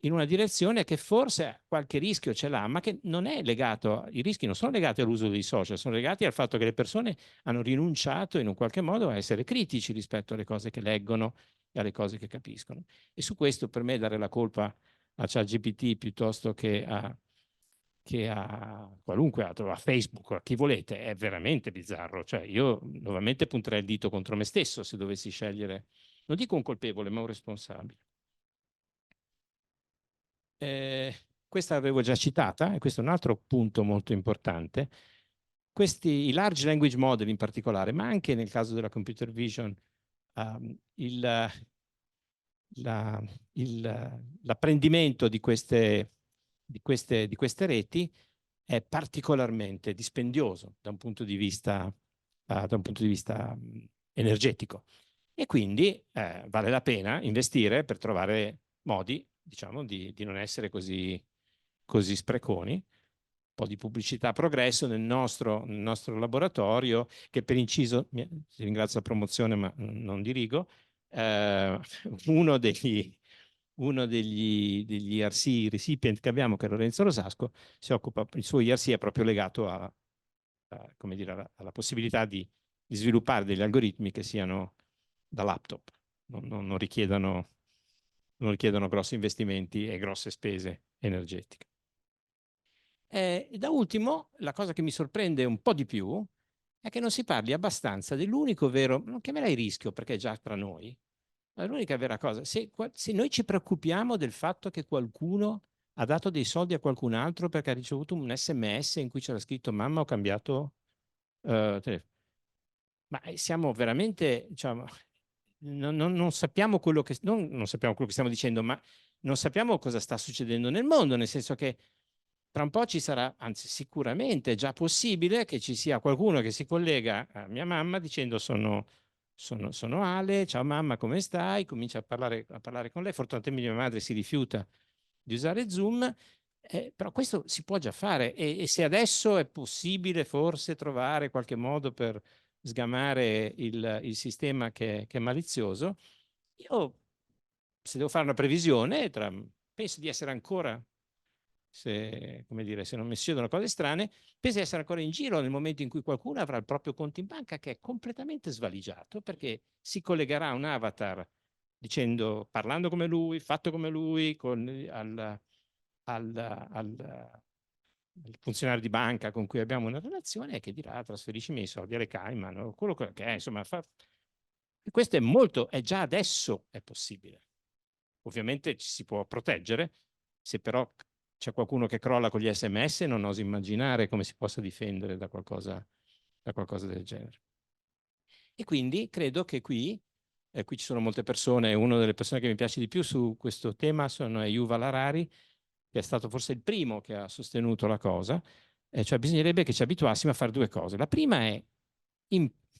in una direzione che forse qualche rischio ce l'ha, ma che non è legato, i rischi non sono legati all'uso dei social, sono legati al fatto che le persone hanno rinunciato in un qualche modo a essere critici rispetto alle cose che leggono e alle cose che capiscono. E su questo per me dare la colpa a ChatGPT piuttosto che a qualunque altro, a Facebook, a chi volete, è veramente bizzarro. Cioè io nuovamente punterei il dito contro me stesso se dovessi scegliere, non dico un colpevole, ma un responsabile. Questa l'avevo già citata, e questo è un altro punto molto importante. I large language model in particolare, ma anche nel caso della computer vision, l'apprendimento di queste reti è particolarmente dispendioso da un punto di vista energetico. E quindi vale la pena investire per trovare modi, diciamo, di non essere così spreconi. Un po' di pubblicità a progresso nel nostro laboratorio, che per inciso, ti ringrazio la promozione ma non dirigo, uno degli ERC recipient che abbiamo, che è Lorenzo Rosasco, il suo ERC è proprio legato come dire, alla possibilità di sviluppare degli algoritmi che siano da laptop, non richiedano grossi investimenti e grosse spese energetiche. Da ultimo, la cosa che mi sorprende un po' di più è che non si parli abbastanza dell'unico vero, non chiamerei rischio perché è già tra noi, ma l'unica vera cosa, se noi ci preoccupiamo del fatto che qualcuno ha dato dei soldi a qualcun altro perché ha ricevuto un SMS in cui c'era scritto mamma ho cambiato telefono, ma siamo veramente, diciamo, non sappiamo quello che, non sappiamo quello che stiamo dicendo, ma non sappiamo cosa sta succedendo nel mondo, nel senso che tra un po' ci sarà, anzi sicuramente è già possibile che ci sia qualcuno che si collega a mia mamma dicendo sono Ale, ciao mamma, come stai? Comincia a parlare con lei. Fortunatamente mia madre si rifiuta di usare Zoom, però questo si può già fare e se adesso è possibile forse trovare qualche modo per sgamare il sistema che è malizioso, io se devo fare una previsione, penso di essere ancora, come dire, se non mi succedono cose strane, penso di essere ancora in giro nel momento in cui qualcuno avrà il proprio conto in banca che è completamente svaligiato perché si collegherà a un avatar parlando come lui, fatto come lui, al funzionario di banca con cui abbiamo una relazione e che dirà trasferiscimi i soldi alle Cayman o quello che è, insomma, questo è già adesso è possibile. Ovviamente ci si può proteggere, se però c'è qualcuno che crolla con gli SMS non oso immaginare come si possa difendere da qualcosa del genere. E quindi credo che qui ci sono molte persone, una delle persone che mi piace di più su questo tema è Yuval Harari, che è stato forse il primo che ha sostenuto la cosa, cioè bisognerebbe che ci abituassimo a fare due cose. La prima è,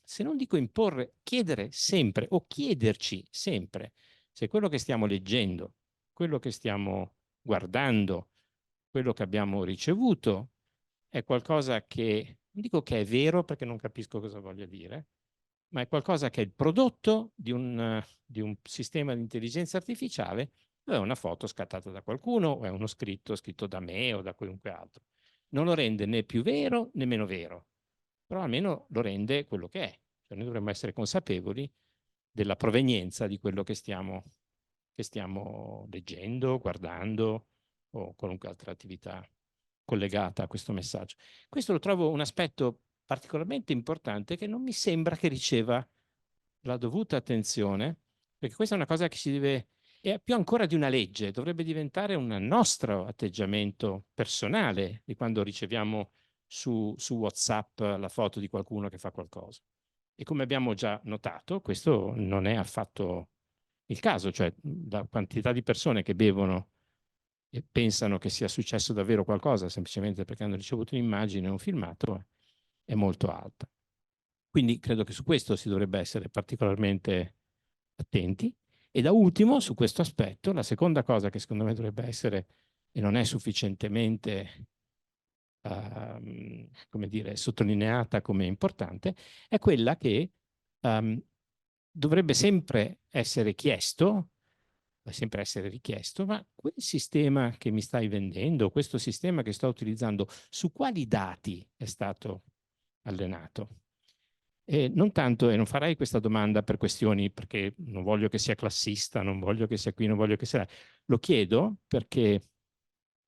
se non dico imporre, chiedere sempre o chiederci sempre se quello che stiamo leggendo, quello che stiamo guardando, quello che abbiamo ricevuto è qualcosa che dico che è vero perché non capisco cosa voglia dire, ma è qualcosa che è il prodotto di un sistema di intelligenza artificiale, o è una foto scattata da qualcuno, o è uno scritto da me o da chiunque altro. Non lo rende né più vero né meno vero, però almeno lo rende quello che è. Cioè, noi dovremmo essere consapevoli della provenienza di quello che stiamo leggendo, guardando o qualunque altra attività collegata a questo messaggio. Questo lo trovo un aspetto particolarmente importante che non mi sembra che riceva la dovuta attenzione, perché questa è una cosa che si deve, è più ancora di una legge, dovrebbe diventare un nostro atteggiamento personale di quando riceviamo su WhatsApp la foto di qualcuno che fa qualcosa. E come abbiamo già notato, questo non è affatto il caso, cioè la quantità di persone che bevono e pensano che sia successo davvero qualcosa semplicemente perché hanno ricevuto un'immagine o un filmato è molto alta. Quindi credo che su questo si dovrebbe essere particolarmente attenti. E da ultimo, su questo aspetto, la seconda cosa che secondo me dovrebbe essere e non è sufficientemente come dire, sottolineata come importante, è quella che dovrebbe sempre essere chiesto, sempre essere richiesto, ma quel sistema che mi stai vendendo, questo sistema che sto utilizzando, su quali dati è stato allenato? E non tanto, e non farei questa domanda per questioni, perché non voglio che sia classista, non voglio che sia qui, non voglio che sia là. Lo chiedo perché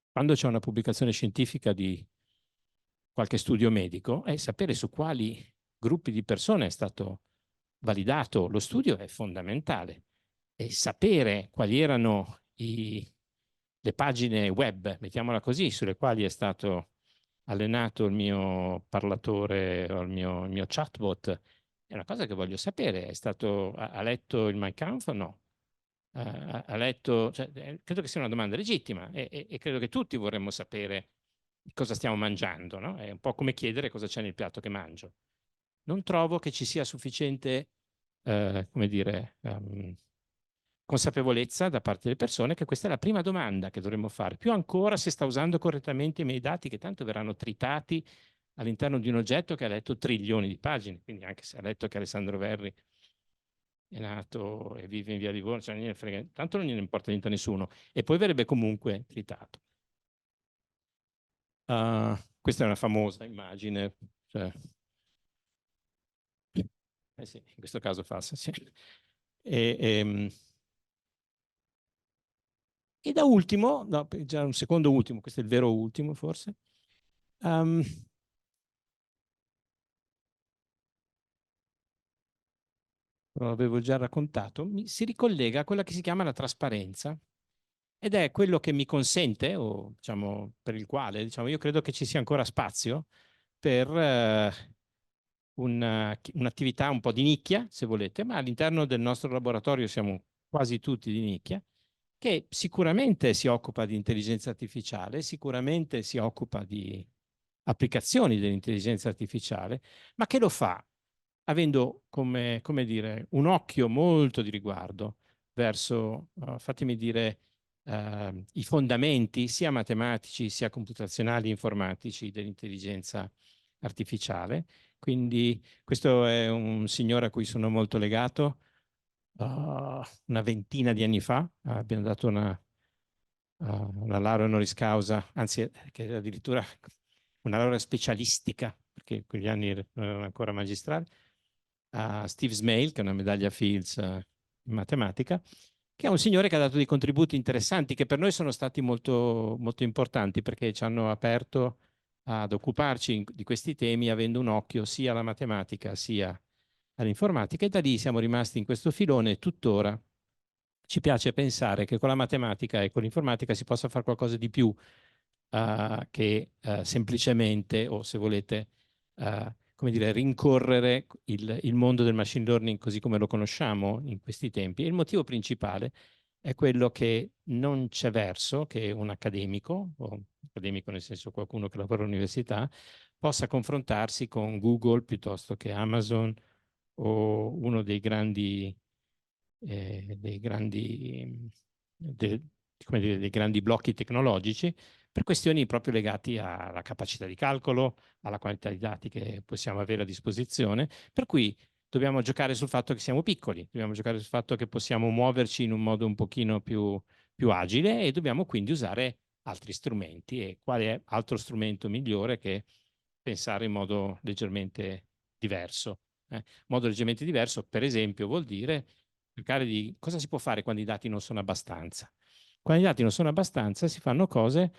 quando c'è una pubblicazione scientifica di qualche studio medico, è sapere su quali gruppi di persone è stato validato lo studio è fondamentale. E sapere quali erano le pagine web, mettiamola così, sulle quali è stato allenato il mio parlatore o il mio chatbot, è una cosa che voglio sapere. Ha letto il Mein Kampf o no? Ha letto, cioè, credo che sia una domanda legittima e credo che tutti vorremmo sapere cosa stiamo mangiando, no? È un po' come chiedere cosa c'è nel piatto che mangio. Non trovo che ci sia sufficiente, come dire, consapevolezza da parte delle persone che questa è la prima domanda che dovremmo fare, più ancora se sta usando correttamente i miei dati che tanto verranno tritati all'interno di un oggetto che ha letto trilioni di pagine, quindi anche se ha letto che Alessandro Verri è nato e vive in via Livorno, cioè non gliene frega, tanto non gliene importa niente a nessuno, e poi verrebbe comunque tritato. Questa è una famosa immagine, cioè, sì, in questo caso fa sì. E da ultimo, no, già un secondo ultimo, questo è il vero ultimo forse, lo avevo già raccontato, si ricollega a quella che si chiama la trasparenza ed è quello che mi consente, o diciamo per il quale diciamo, io credo che ci sia ancora spazio per un'attività un po' di nicchia, se volete, ma all'interno del nostro laboratorio siamo quasi tutti di nicchia, che sicuramente si occupa di intelligenza artificiale, sicuramente si occupa di applicazioni dell'intelligenza artificiale, ma che lo fa avendo come dire, un occhio molto di riguardo verso, fatemi dire, i fondamenti sia matematici sia computazionali informatici dell'intelligenza artificiale. Quindi questo è un signore a cui sono molto legato. Una ventina di anni fa abbiamo dato una laurea honoris causa, anzi che era addirittura una laurea specialistica, perché in quegli anni non erano ancora magistrali, a Steve Smale, che è una medaglia Fields in matematica, che è un signore che ha dato dei contributi interessanti che per noi sono stati molto, molto importanti perché ci hanno aperto ad occuparci di questi temi avendo un occhio sia alla matematica sia all'informatica e da lì siamo rimasti in questo filone e tuttora ci piace pensare che con la matematica e con l'informatica si possa fare qualcosa di più che semplicemente, o se volete, come dire, rincorrere il mondo del machine learning così come lo conosciamo in questi tempi. E il motivo principale è quello che non c'è verso che un accademico, o accademico nel senso qualcuno che lavora all'università, possa confrontarsi con Google piuttosto che Amazon o uno dei grandi come dire, dei grandi blocchi tecnologici, per questioni proprio legate alla capacità di calcolo, alla quantità di dati che possiamo avere a disposizione, per cui dobbiamo giocare sul fatto che siamo piccoli, dobbiamo giocare sul fatto che possiamo muoverci in un modo un pochino più agile e dobbiamo quindi usare altri strumenti. E quale altro strumento migliore che pensare in modo leggermente diverso? Modo leggermente diverso, per esempio, vuol dire cercare di cosa si può fare quando i dati non sono abbastanza. Quando i dati non sono abbastanza si fanno cose,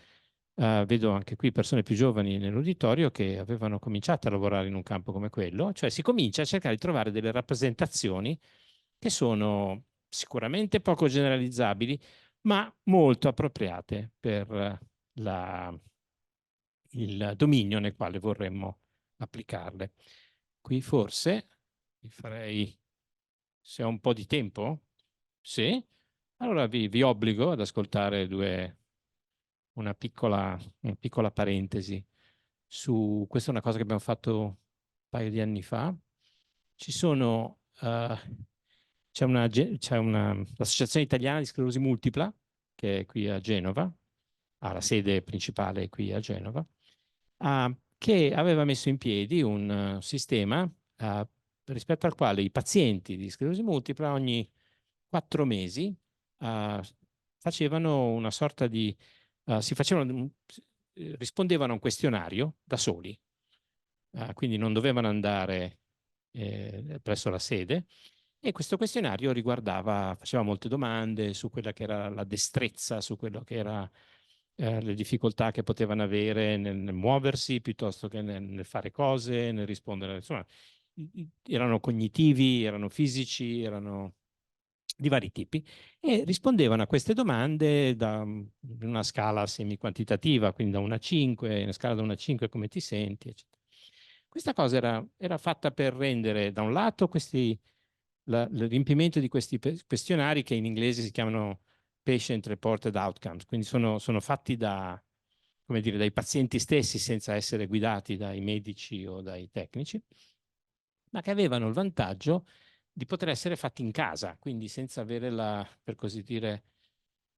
vedo anche qui persone più giovani nell'uditorio che avevano cominciato a lavorare in un campo come quello, cioè si comincia a cercare di trovare delle rappresentazioni che sono sicuramente poco generalizzabili, ma molto appropriate per il dominio nel quale vorremmo applicarle. Qui forse vi farei, se ho un po' di tempo, sì, allora vi obbligo ad ascoltare una piccola parentesi su, questa è una cosa che abbiamo fatto un paio di anni fa. Ci sono, c'è l'Associazione Italiana di Sclerosi Multipla, che è qui a Genova, ha la sede principale qui a Genova, che aveva messo in piedi un sistema rispetto al quale i pazienti di sclerosi multipla ogni 4 mesi facevano una sorta di rispondevano a un questionario da soli, quindi non dovevano andare presso la sede, e questo questionario faceva molte domande su quella che era la destrezza, su quello che era le difficoltà che potevano avere nel muoversi piuttosto che nel fare cose, nel rispondere. Insomma, erano cognitivi, erano fisici, erano di vari tipi, e rispondevano a queste domande in una scala semi-quantitativa, quindi da 1 a 5, una scala da 1 a 5 come ti senti, eccetera. Questa cosa era fatta per rendere, da un lato, il riempimento di questi questionari, che in inglese si chiamano patient reported outcomes, quindi sono fatti come dire, dai pazienti stessi senza essere guidati dai medici o dai tecnici, ma che avevano il vantaggio di poter essere fatti in casa, quindi senza avere per così dire,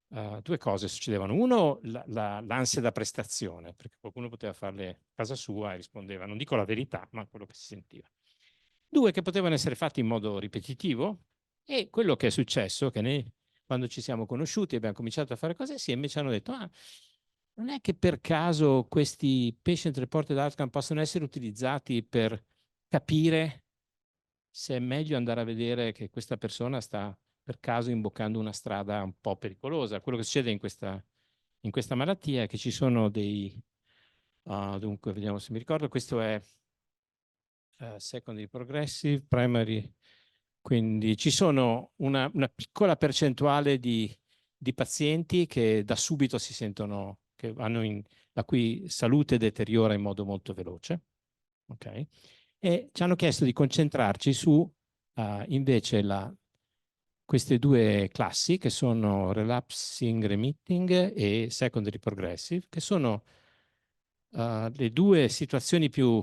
2 cose succedevano. Uno, l'ansia da prestazione, perché qualcuno poteva farle a casa sua e rispondeva, non dico la verità, ma quello che si sentiva. 2, che potevano essere fatti in modo ripetitivo, e quello che è successo, che quando ci siamo conosciuti e abbiamo cominciato a fare cose assieme, ci hanno detto, non è che per caso questi patient reported outcome possono essere utilizzati per capire se è meglio andare a vedere che questa persona sta per caso imboccando una strada un po' pericolosa. Quello che succede in questa malattia è che ci sono dunque vediamo se mi ricordo, questo è secondary progressive, primary, quindi ci sono una piccola percentuale di pazienti che da subito si sentono, che hanno la cui salute deteriora in modo molto veloce, ok? E ci hanno chiesto di concentrarci su invece queste 2 classi, che sono relapsing remitting e secondary progressive, che sono le 2 situazioni più,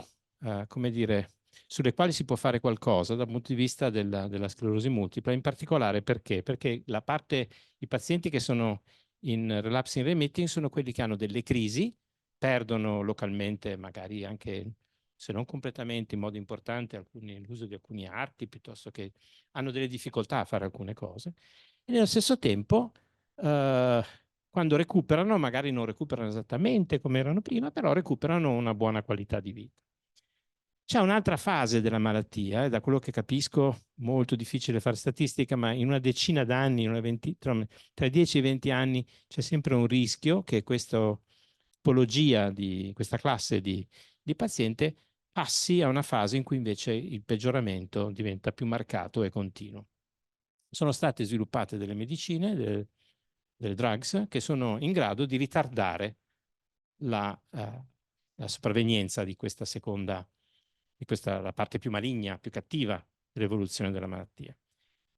come dire, sulle quali si può fare qualcosa dal punto di vista della sclerosi multipla, in particolare perché? Perché i pazienti che sono in relapsing remitting sono quelli che hanno delle crisi, perdono localmente, magari anche se non completamente, in modo importante, l'uso di alcuni arti, piuttosto che hanno delle difficoltà a fare alcune cose, e nello stesso tempo quando recuperano, magari non recuperano esattamente come erano prima, però recuperano una buona qualità di vita. C'è un'altra fase della malattia, da quello che capisco, molto difficile fare statistica, ma in una decina d'anni, tra i 10 e i 20 anni, c'è sempre un rischio che questa tipologia questa classe di paziente passi a una fase in cui invece il peggioramento diventa più marcato e continuo. Sono state sviluppate delle medicine, delle drugs, che sono in grado di ritardare la sopravvenienza di questa la parte più maligna, più cattiva dell'evoluzione della malattia.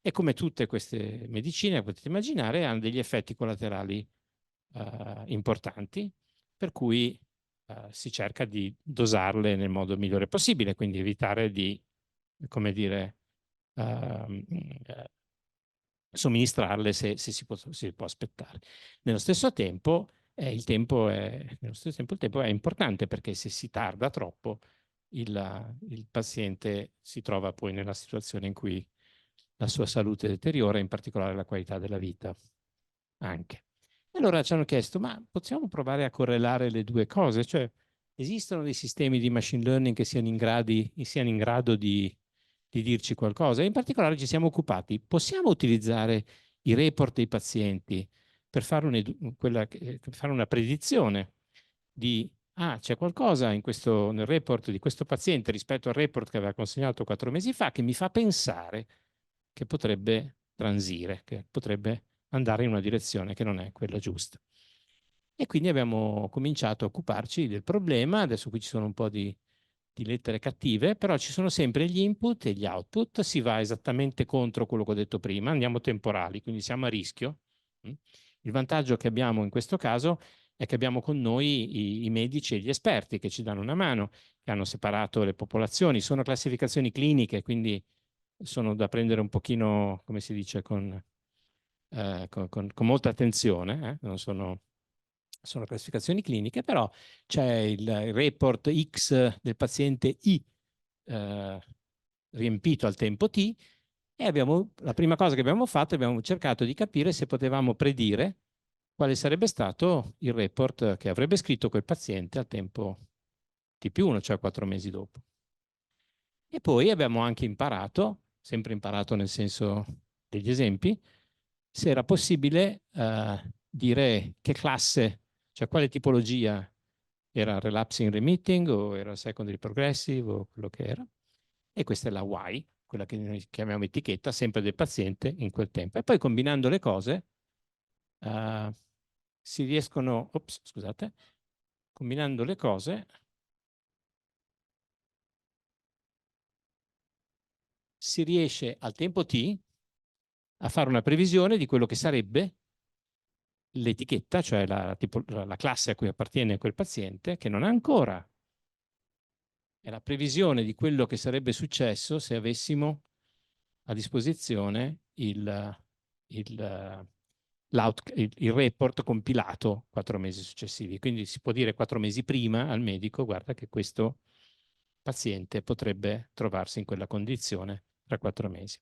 E come tutte queste medicine, potete immaginare, hanno degli effetti collaterali importanti, per cui si cerca di dosarle nel modo migliore possibile, quindi evitare di, come dire, somministrarle se si può aspettare. Nello stesso tempo, nello stesso tempo il tempo è importante, perché se si tarda troppo il paziente si trova poi nella situazione in cui la sua salute deteriora, in particolare la qualità della vita anche. Allora ci hanno chiesto, ma possiamo provare a correlare le due cose? Cioè, esistono dei sistemi di machine learning che siano in grado di dirci qualcosa? E in particolare ci siamo occupati, possiamo utilizzare i report dei pazienti per fare una predizione di c'è qualcosa nel report di questo paziente rispetto al report che aveva consegnato 4 mesi fa che mi fa pensare che potrebbe transire, che potrebbe andare in una direzione che non è quella giusta. E quindi abbiamo cominciato a occuparci del problema. Adesso qui ci sono un po' di lettere cattive, però ci sono sempre gli input e gli output, si va esattamente contro quello che ho detto prima, andiamo temporali, quindi siamo a rischio. Il vantaggio che abbiamo in questo caso è che abbiamo con noi i medici e gli esperti che ci danno una mano, che hanno separato le popolazioni, sono classificazioni cliniche, quindi sono da prendere un pochino, come si dice, con molta attenzione, non sono classificazioni cliniche, però c'è il report X del paziente I riempito al tempo T, e la prima cosa che abbiamo fatto, abbiamo cercato di capire se potevamo predire quale sarebbe stato il report che avrebbe scritto quel paziente al tempo T+1, cioè 4 mesi dopo. E poi abbiamo anche imparato, sempre imparato nel senso degli esempi, se era possibile dire che classe, cioè quale tipologia era relapsing remitting o era secondary progressive o quello che era. E questa è la Y, quella che noi chiamiamo etichetta, sempre del paziente in quel tempo. E poi combinando le cose si riescono, combinando le cose si riesce al tempo T a fare una previsione di quello che sarebbe l'etichetta, cioè la classe a cui appartiene quel paziente, che non ha ancora. È la previsione di quello che sarebbe successo se avessimo a disposizione il report compilato 4 mesi successivi. Quindi si può dire 4 mesi prima al medico: guarda che questo paziente potrebbe trovarsi in quella condizione tra 4 mesi.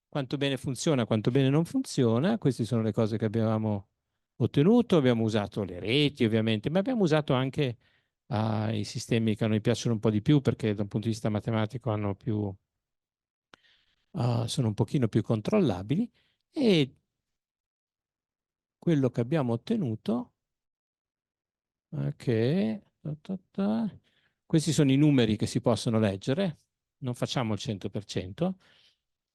Quanto bene funziona, quanto bene non funziona, queste sono le cose che abbiamo ottenuto. Abbiamo usato le reti ovviamente, ma abbiamo usato anche i sistemi che a noi piacciono un po' di più, perché da un punto di vista matematico sono un pochino più controllabili, e quello che abbiamo ottenuto è che questi sono i numeri che si possono leggere, non facciamo il 100%,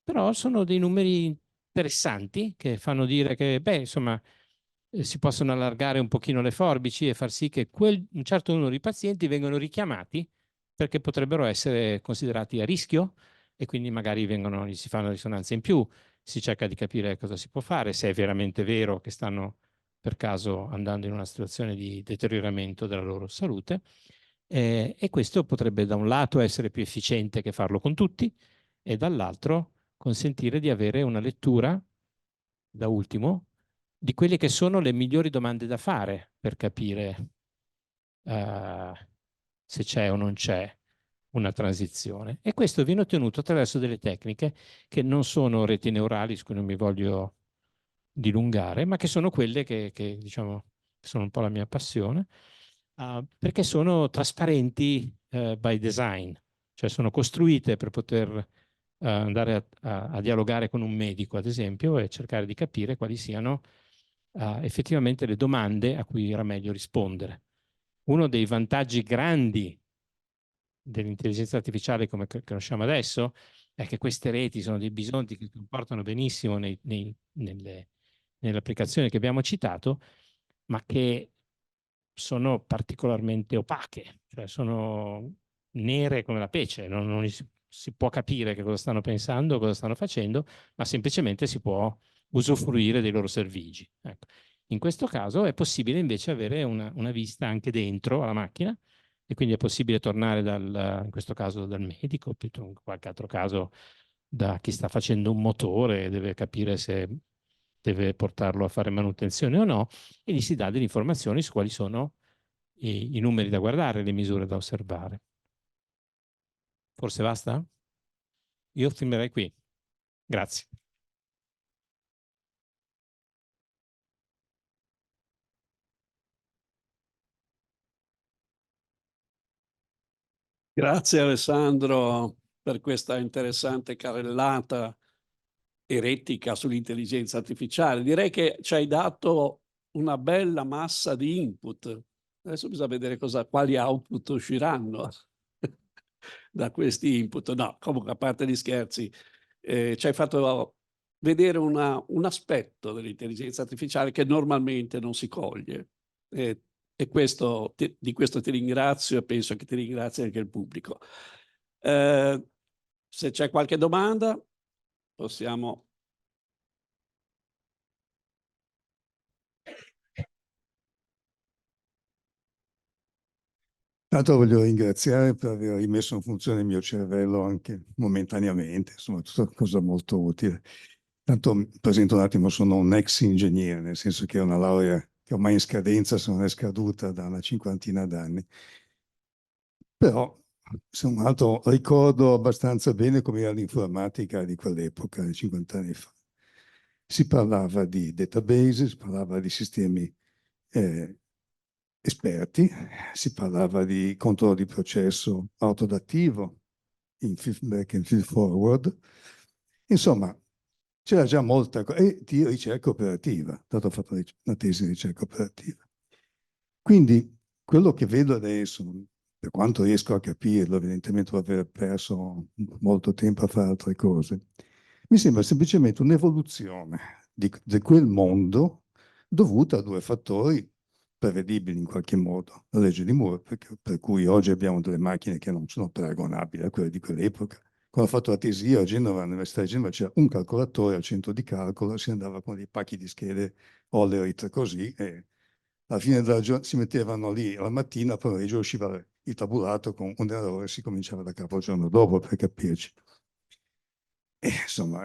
però sono dei numeri interessanti che fanno dire che, insomma, si possono allargare un pochino le forbici e far sì che un certo numero di pazienti vengano richiamati perché potrebbero essere considerati a rischio, e quindi magari gli si fa una risonanza in più, si cerca di capire cosa si può fare, se è veramente vero che stanno per caso andando in una situazione di deterioramento della loro salute, e questo potrebbe da un lato essere più efficiente che farlo con tutti, e dall'altro consentire di avere una lettura, da ultimo, di quelle che sono le migliori domande da fare per capire se c'è o non c'è una transizione. E questo viene ottenuto attraverso delle tecniche che non sono reti neurali, su cui non mi voglio dilungare, ma che sono quelle che diciamo, sono un po' la mia passione, perché sono trasparenti by design, cioè sono costruite per poter andare a dialogare con un medico, ad esempio, e cercare di capire quali siano effettivamente le domande a cui era meglio rispondere. Uno dei vantaggi grandi dell'intelligenza artificiale come conosciamo adesso è che queste reti sono dei bisogni che comportano benissimo nelle applicazioni che abbiamo citato, ma che sono particolarmente opache, cioè sono nere come la pece, non si può capire che cosa stanno pensando, cosa stanno facendo, ma semplicemente si può usufruire dei loro servigi. Ecco. In questo caso è possibile invece avere una vista anche dentro alla macchina, e quindi è possibile tornare in questo caso dal medico, in qualche altro caso da chi sta facendo un motore, deve capire se deve portarlo a fare manutenzione o no, e gli si dà delle informazioni su quali sono i numeri da guardare, le misure da osservare. Forse basta? Io fermerei qui. Grazie. Grazie Alessandro per questa interessante carrellata eretica sull'intelligenza artificiale. Direi che ci hai dato una bella massa di input. Adesso bisogna vedere quali output usciranno da questi input. No, comunque a parte gli scherzi, ci hai fatto vedere un aspetto dell'intelligenza artificiale che normalmente non si coglie. E di questo ti ringrazio e penso che ti ringrazi anche il pubblico. Se c'è qualche domanda, possiamo... Tanto voglio ringraziare per aver rimesso in funzione il mio cervello anche momentaneamente, insomma, tutta cosa molto utile. Tanto presento un attimo, sono un ex ingegnere, nel senso che è una laurea che ormai in scadenza, se non è scaduta da una cinquantina d'anni. Però, se un altro ricordo abbastanza bene come era l'informatica di quell'epoca, di 50 anni fa. Si parlava di database, si parlava di sistemi esperti, si parlava di controllo di processo autodativo, in feedback and feed forward. Insomma, c'era già molta cosa, e di ricerca operativa, dato ho fatto una tesi di ricerca operativa. Quindi, quello che vedo adesso, per quanto riesco a capirlo, evidentemente devo aver perso molto tempo a fare altre cose, mi sembra semplicemente un'evoluzione di quel mondo dovuta a due fattori prevedibili in qualche modo. La legge di Moore, per cui oggi abbiamo delle macchine che non sono paragonabili a quelle di quell'epoca. Quando ho fatto la tesi io a Genova, all'Università di Genova, c'era un calcolatore al centro di calcolo, si andava con dei pacchi di schede Hollerith così, e alla fine della giornata si mettevano lì la mattina, poi pomeriggio usciva il tabulato con un errore e si cominciava da capo il giorno dopo, per capirci. E insomma,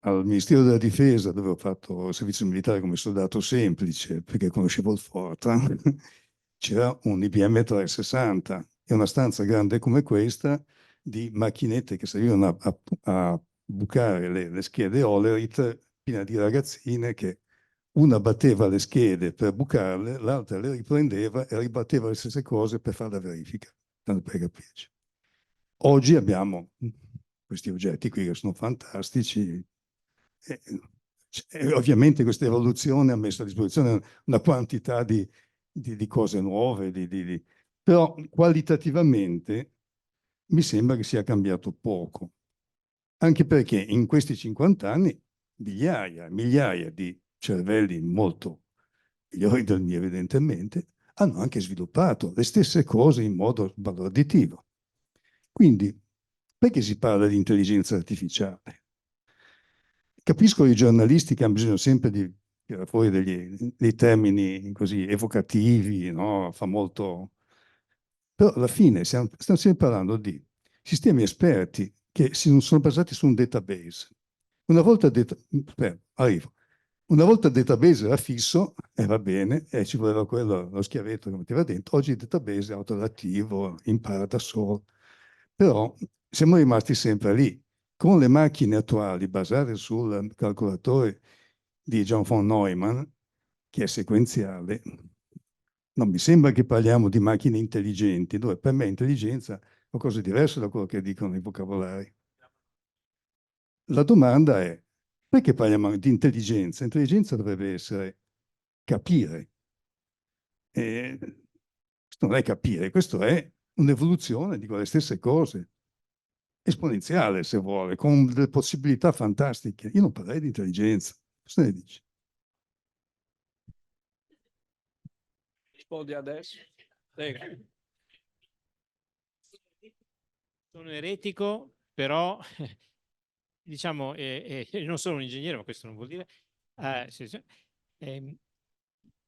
al Ministero della Difesa, dove ho fatto servizio militare come soldato semplice, perché conoscevo il Fortran, c'era un IBM 360 e una stanza grande come questa di macchinette che servivano a bucare le schede Hollerith, piena di ragazzine che una batteva le schede per bucarle, l'altra le riprendeva e ribatteva le stesse cose per fare la verifica, tanto per capirci. Oggi abbiamo questi oggetti qui che sono fantastici e ovviamente questa evoluzione ha messo a disposizione una quantità di cose nuove, però qualitativamente mi sembra che sia cambiato poco, anche perché in questi 50 anni migliaia e migliaia di cervelli molto migliori del mio evidentemente hanno anche sviluppato le stesse cose in modo valoriativo. Quindi, perché si parla di intelligenza artificiale? Capisco i giornalisti che hanno bisogno sempre di tirare fuori dei termini così evocativi, no? Fa molto... Però alla fine stiamo sempre parlando di sistemi esperti che sono basati su un database. Una volta Una volta il database era fisso, e va bene, e ci voleva quello, lo schiavetto che metteva dentro. Oggi il database è autodattivo, impara da solo. Però siamo rimasti sempre lì. Con le macchine attuali basate sul calcolatore di John von Neumann, che è sequenziale, non mi sembra che parliamo di macchine intelligenti, dove per me intelligenza è qualcosa di diverso da quello che dicono i vocabolari. La domanda è, perché parliamo di intelligenza? Intelligenza dovrebbe essere capire. E questo non è capire, questo è un'evoluzione di quelle stesse cose, esponenziale se vuole, con delle possibilità fantastiche. Io non parlerei di intelligenza. Cosa ne dici? Rispondi adesso? Prego. Sono eretico, però diciamo, non sono un ingegnere, ma questo non vuol dire.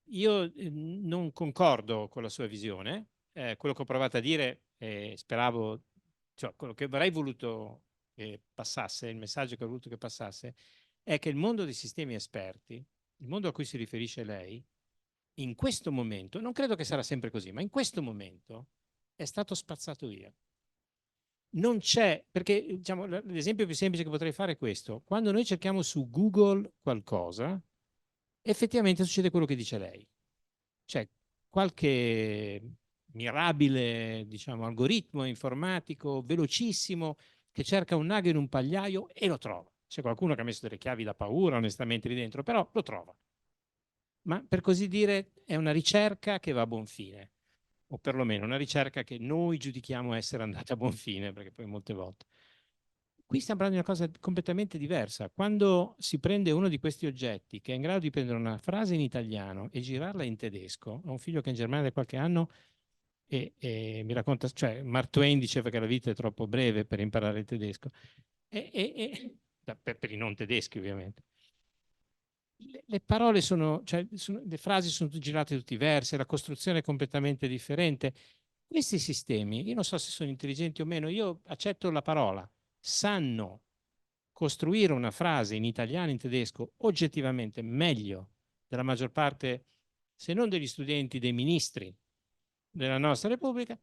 Io non concordo con la sua visione. Quello che ho provato a dire, speravo, cioè quello che avrei voluto che passasse, il messaggio che ho voluto che passasse, è che il mondo dei sistemi esperti, il mondo a cui si riferisce lei, in questo momento, non credo che sarà sempre così, ma in questo momento è stato spazzato via. Non c'è, perché diciamo, l'esempio più semplice che potrei fare è questo: quando noi cerchiamo su Google qualcosa, effettivamente succede quello che dice lei. C'è qualche mirabile, diciamo, algoritmo informatico velocissimo che cerca un ago in un pagliaio e lo trova. C'è qualcuno che ha messo delle chiavi da paura, onestamente, lì dentro, però lo trova. Ma per così dire è una ricerca che va a buon fine, o perlomeno una ricerca che noi giudichiamo essere andata a buon fine, perché poi molte volte. Qui stiamo parlando di una cosa completamente diversa. Quando si prende uno di questi oggetti che è in grado di prendere una frase in italiano e girarla in tedesco, ho un figlio che è in Germania da qualche anno e mi racconta, cioè Mark Twain diceva che la vita è troppo breve per imparare il tedesco, per i non tedeschi ovviamente. Le parole cioè, le frasi sono girate tutte diverse, la costruzione è completamente differente. Questi sistemi, io non so se sono intelligenti o meno, io accetto la parola, sanno costruire una frase in italiano e in tedesco oggettivamente meglio della maggior parte, se non degli studenti, dei ministri della nostra Repubblica,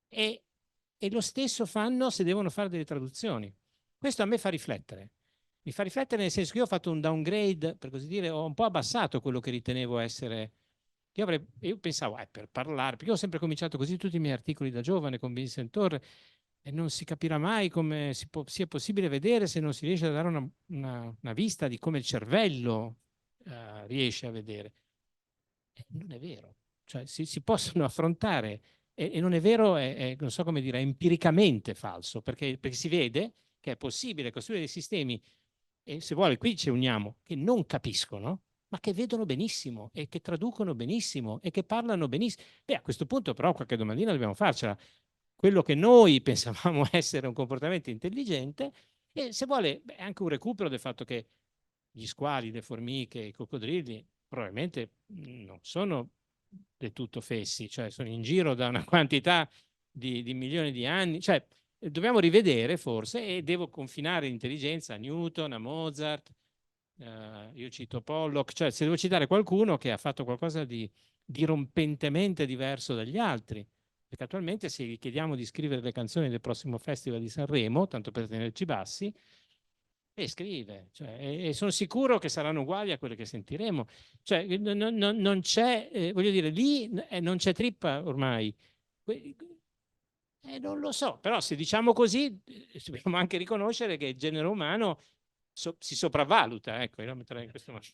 e lo stesso fanno se devono fare delle traduzioni. Questo a me fa riflettere. Mi fa riflettere nel senso che io ho fatto un downgrade, per così dire, ho un po' abbassato quello che ritenevo essere. Io pensavo, per parlare, perché io ho sempre cominciato così tutti i miei articoli da giovane con Vincent Torre, e non si capirà mai come sia possibile vedere se non si riesce a dare una vista di come il cervello riesce a vedere. Non è vero, cioè si possono affrontare, e non è vero, non so come dire, è empiricamente falso, perché si vede che è possibile costruire dei sistemi, e se vuole qui ci uniamo, che non capiscono, ma che vedono benissimo e che traducono benissimo e che parlano benissimo. Beh, a questo punto però qualche domandina dobbiamo farcela. Quello che noi pensavamo essere un comportamento intelligente, e se vuole è anche un recupero del fatto che gli squali, le formiche, i coccodrilli probabilmente non sono del tutto fessi, cioè sono in giro da una quantità di milioni di anni, cioè dobbiamo rivedere forse, e devo confinare l'intelligenza a Newton, a Mozart, io cito Pollock, cioè se devo citare qualcuno che ha fatto qualcosa di dirompentemente diverso dagli altri, perché attualmente se gli chiediamo di scrivere le canzoni del prossimo Festival di Sanremo, tanto per tenerci bassi, e scrive, cioè, e sono sicuro che saranno uguali a quelle che sentiremo. Cioè, non c'è, voglio dire, lì non c'è trippa ormai. Non lo so, però se diciamo così, dobbiamo anche riconoscere che il genere umano si sopravvaluta, ecco, io lo metterei in questo modo.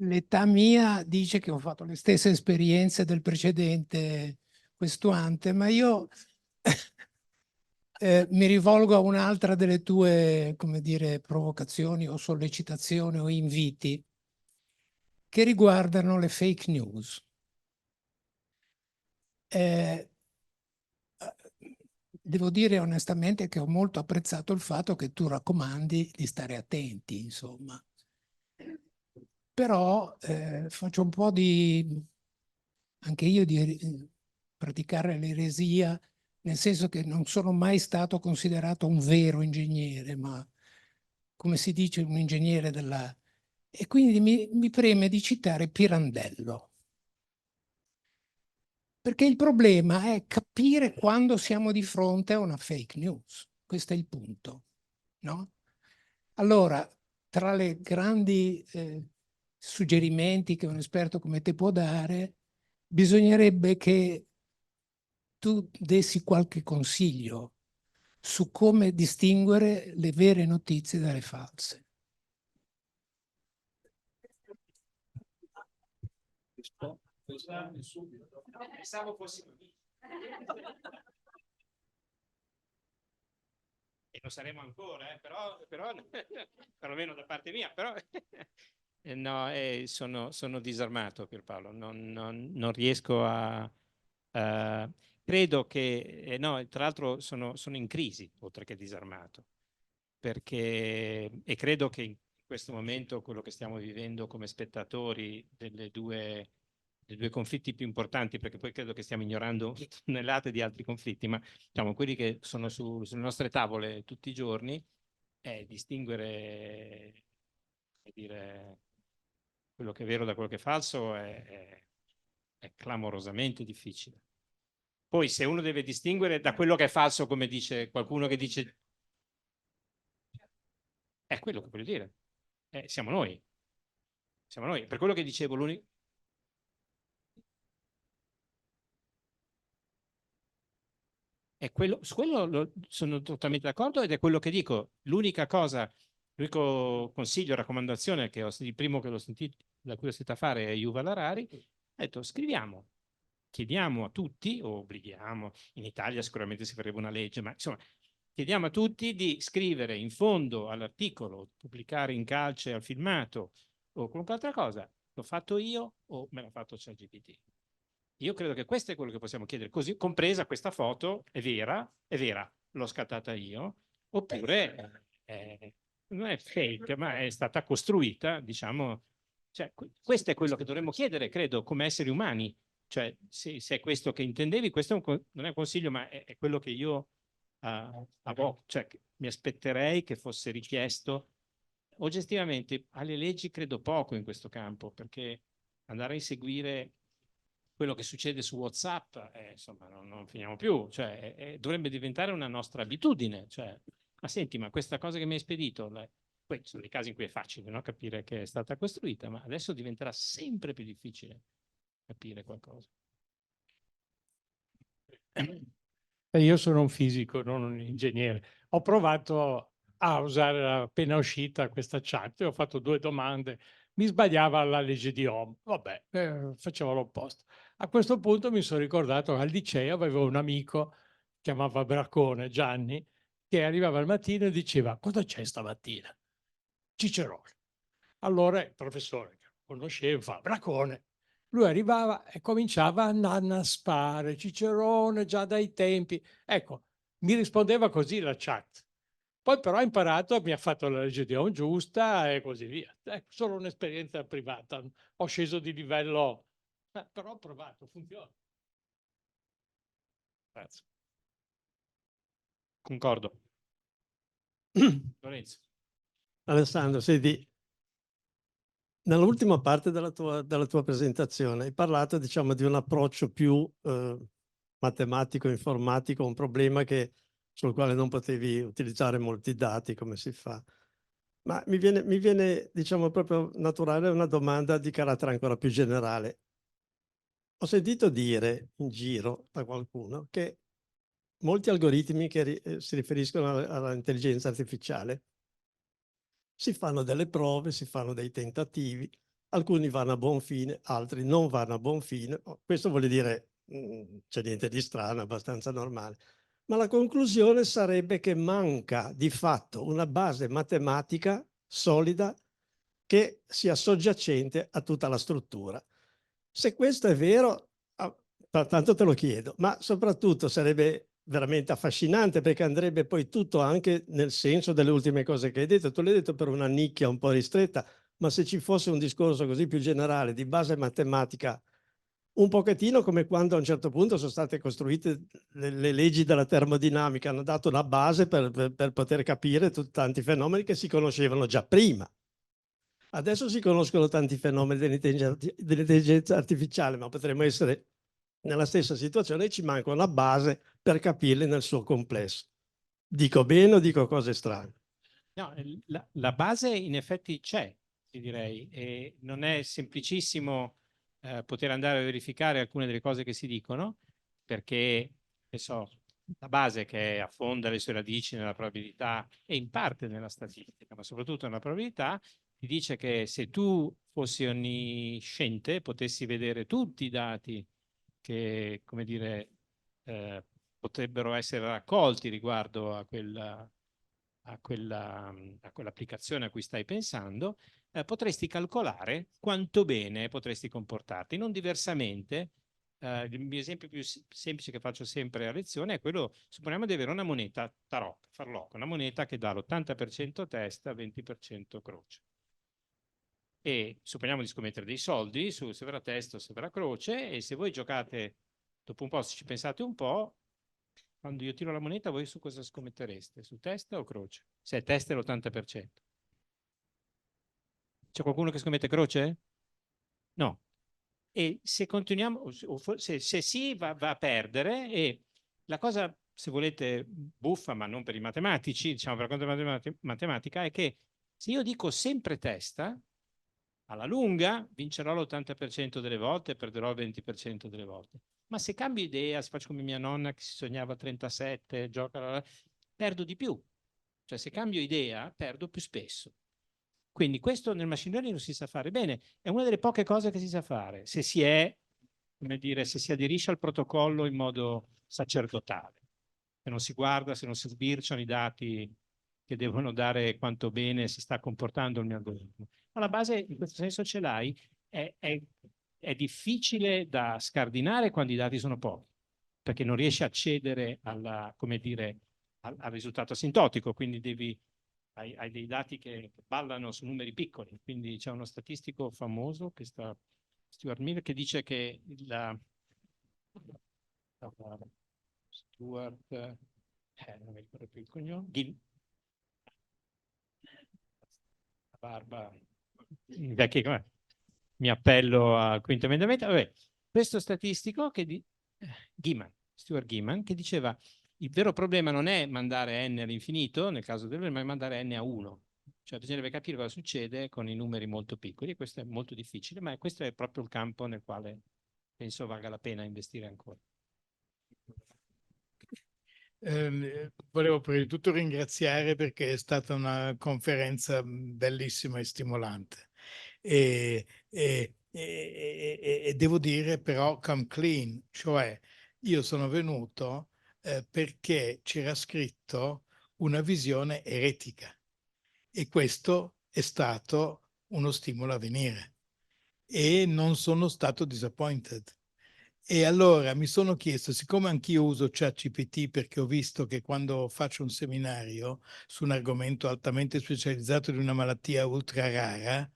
L'età mia dice che ho fatto le stesse esperienze del precedente questuante, ma io mi rivolgo a un'altra delle tue, come dire, provocazioni o sollecitazioni o inviti che riguardano le fake news. Devo dire onestamente che ho molto apprezzato il fatto che tu raccomandi di stare attenti, insomma. Però faccio un po' anche io di praticare l'eresia, nel senso che non sono mai stato considerato un vero ingegnere, ma come si dice un ingegnere della. E quindi mi preme di citare Pirandello. Perché il problema è capire quando siamo di fronte a una fake news. Questo è il punto, no? Allora, tra le grandi suggerimenti che un esperto come te può dare, bisognerebbe che tu dessi qualche consiglio su come distinguere le vere notizie dalle false. Pensavo fossi e lo saremo ancora, però perlomeno da parte mia, però no, sono disarmato, Pierpaolo, non riesco a credo che, no, tra l'altro sono in crisi, oltre che disarmato, e credo che in questo momento quello che stiamo vivendo come spettatori dei due conflitti più importanti, perché poi credo che stiamo ignorando tonnellate di altri conflitti, ma diciamo quelli che sono sulle nostre tavole tutti i giorni, è distinguere, come dire, quello che è vero da quello che è falso è clamorosamente difficile. Poi se uno deve distinguere da quello che è falso, come dice qualcuno che dice, è quello che voglio dire, siamo noi. Siamo noi. Per quello che dicevo, l'unico... Su quello sono totalmente d'accordo ed è quello che dico. L'unico consiglio, raccomandazione che il primo che l'ho sentito, da cui ho sentito fare è Yuval Harari, ha detto scriviamo, chiediamo a tutti, o obblighiamo, in Italia sicuramente si farebbe una legge, ma insomma chiediamo a tutti di scrivere in fondo all'articolo, pubblicare in calce al filmato o qualunque altra cosa, l'ho fatto io o me l'ha fatto ChatGPT. Io credo che questo è quello che possiamo chiedere, così compresa questa foto, è vera, l'ho scattata io, oppure non è fake, ma è stata costruita, diciamo, cioè, questo è quello che dovremmo chiedere, credo, come esseri umani, cioè se è questo che intendevi, questo non è un consiglio, ma è quello che io cioè, mi aspetterei che fosse richiesto. Oggettivamente alle leggi credo poco in questo campo, perché andare a inseguire quello che succede su WhatsApp, insomma, non finiamo più, cioè, dovrebbe diventare una nostra abitudine, cioè, ma senti, ma questa cosa che mi hai spedito, poi sono dei casi in cui è facile, no, capire che è stata costruita, ma adesso diventerà sempre più difficile capire qualcosa. Io sono un fisico, non un ingegnere. Ho provato a usare la appena uscita questa chat e ho fatto 2 domande. Mi sbagliava la legge di Ohm. Vabbè, facevo l'opposto. A questo punto mi sono ricordato che al liceo avevo un amico, chiamava Braccone, Gianni, che arrivava al mattino e diceva: cosa c'è stamattina? Cicerone. Allora il professore che conosceva fa: Braccone. Lui arrivava e cominciava a annaspare Cicerone già dai tempi. Ecco, mi rispondeva così la chat. Poi però ha imparato, mi ha fatto la legge di Ohm giusta e così via. Ecco, solo un'esperienza privata. Ho sceso di livello, però ho provato, funziona. Grazie. Concordo. Lorenzo. Alessandro, senti, nell'ultima parte della tua presentazione hai parlato, diciamo, di un approccio più matematico, informatico, un problema sul quale non potevi utilizzare molti dati, come si fa. Ma mi viene, diciamo, proprio naturale una domanda di carattere ancora più generale. Ho sentito dire in giro da qualcuno che molti algoritmi che si riferiscono all'intelligenza artificiale si fanno delle prove, si fanno dei tentativi, alcuni vanno a buon fine, altri non vanno a buon fine. Questo vuol dire c'è niente di strano, abbastanza normale. Ma la conclusione sarebbe che manca di fatto una base matematica solida che sia soggiacente a tutta la struttura. Se questo è vero, tanto te lo chiedo, ma soprattutto sarebbe veramente affascinante perché andrebbe poi tutto anche nel senso delle ultime cose che hai detto. Tu l'hai detto per una nicchia un po' ristretta, ma se ci fosse un discorso così più generale di base matematica, un pochettino come quando a un certo punto sono state costruite le leggi della termodinamica, hanno dato una base per poter capire tanti fenomeni che si conoscevano già prima. Adesso si conoscono tanti fenomeni dell'intelligenza artificiale, ma potremmo essere nella stessa situazione e ci manca una base per capirli nel suo complesso. Dico bene o dico cose strane? No, la base in effetti c'è, ti direi, e non è semplicissimo poter andare a verificare alcune delle cose che si dicono, perché la base che affonda le sue radici nella probabilità e in parte nella statistica, ma soprattutto nella probabilità, ti dice che se tu fossi onnisciente, potessi vedere tutti i dati che, come dire, potrebbero essere raccolti riguardo a quell'applicazione a cui stai pensando, potresti calcolare quanto bene potresti comportarti, non diversamente Il mio esempio più semplice che faccio sempre a lezione è quello, supponiamo di avere una moneta tarocca, farlocca, una moneta che dà l'80% testa, 20% croce. E supponiamo di scommettere dei soldi su se verrà testa o se verrà croce, e se voi giocate, dopo un po', se ci pensate un po', quando io tiro la moneta, voi su cosa scommettereste? Su testa o croce? Se è testa è l'80%. C'è qualcuno che scommette croce? No. E se continuiamo, se sì, va a perdere. E la cosa, se volete, buffa, ma non per i matematici, diciamo per quanto riguarda matematica, è che se io dico sempre testa, alla lunga vincerò l'80% delle volte e perderò il 20% delle volte. Ma se cambio idea, se faccio come mia nonna che si sognava 37, gioca, perdo di più. Cioè se cambio idea, perdo più spesso. Quindi questo nel machine learning lo si sa fare bene, è una delle poche cose che si sa fare, se si è, come dire, se si aderisce al protocollo in modo sacerdotale, se non si guarda, se non si sbirciano i dati che devono dare quanto bene si sta comportando il mio algoritmo. Alla base, in questo senso ce l'hai, è difficile da scardinare quando i dati sono pochi, perché non riesci a accedere alla, come dire, al risultato asintotico, quindi hai dei dati che ballano su numeri piccoli. Quindi c'è uno statistico famoso, che Stuart Miller, che dice che Stuart, non mi ricordo più il cognome, la barba, vecchi, mi appello al quinto emendamento. Vabbè, questo statistico Stuart Gimman, che diceva il vero problema non è mandare n all'infinito, nel caso del ma è mandare n a 1. Cioè bisognerebbe capire cosa succede con i numeri molto piccoli, e questo è molto difficile, ma questo è proprio il campo nel quale penso valga la pena investire ancora. Volevo prima di tutto ringraziare, perché è stata una conferenza bellissima e stimolante. E devo dire però come clean, cioè io sono venuto perché c'era scritto una visione eretica, e questo è stato uno stimolo a venire, e non sono stato disappointed. E allora mi sono chiesto, siccome anch'io uso ChatGPT, perché ho visto che quando faccio un seminario su un argomento altamente specializzato di una malattia ultra rara,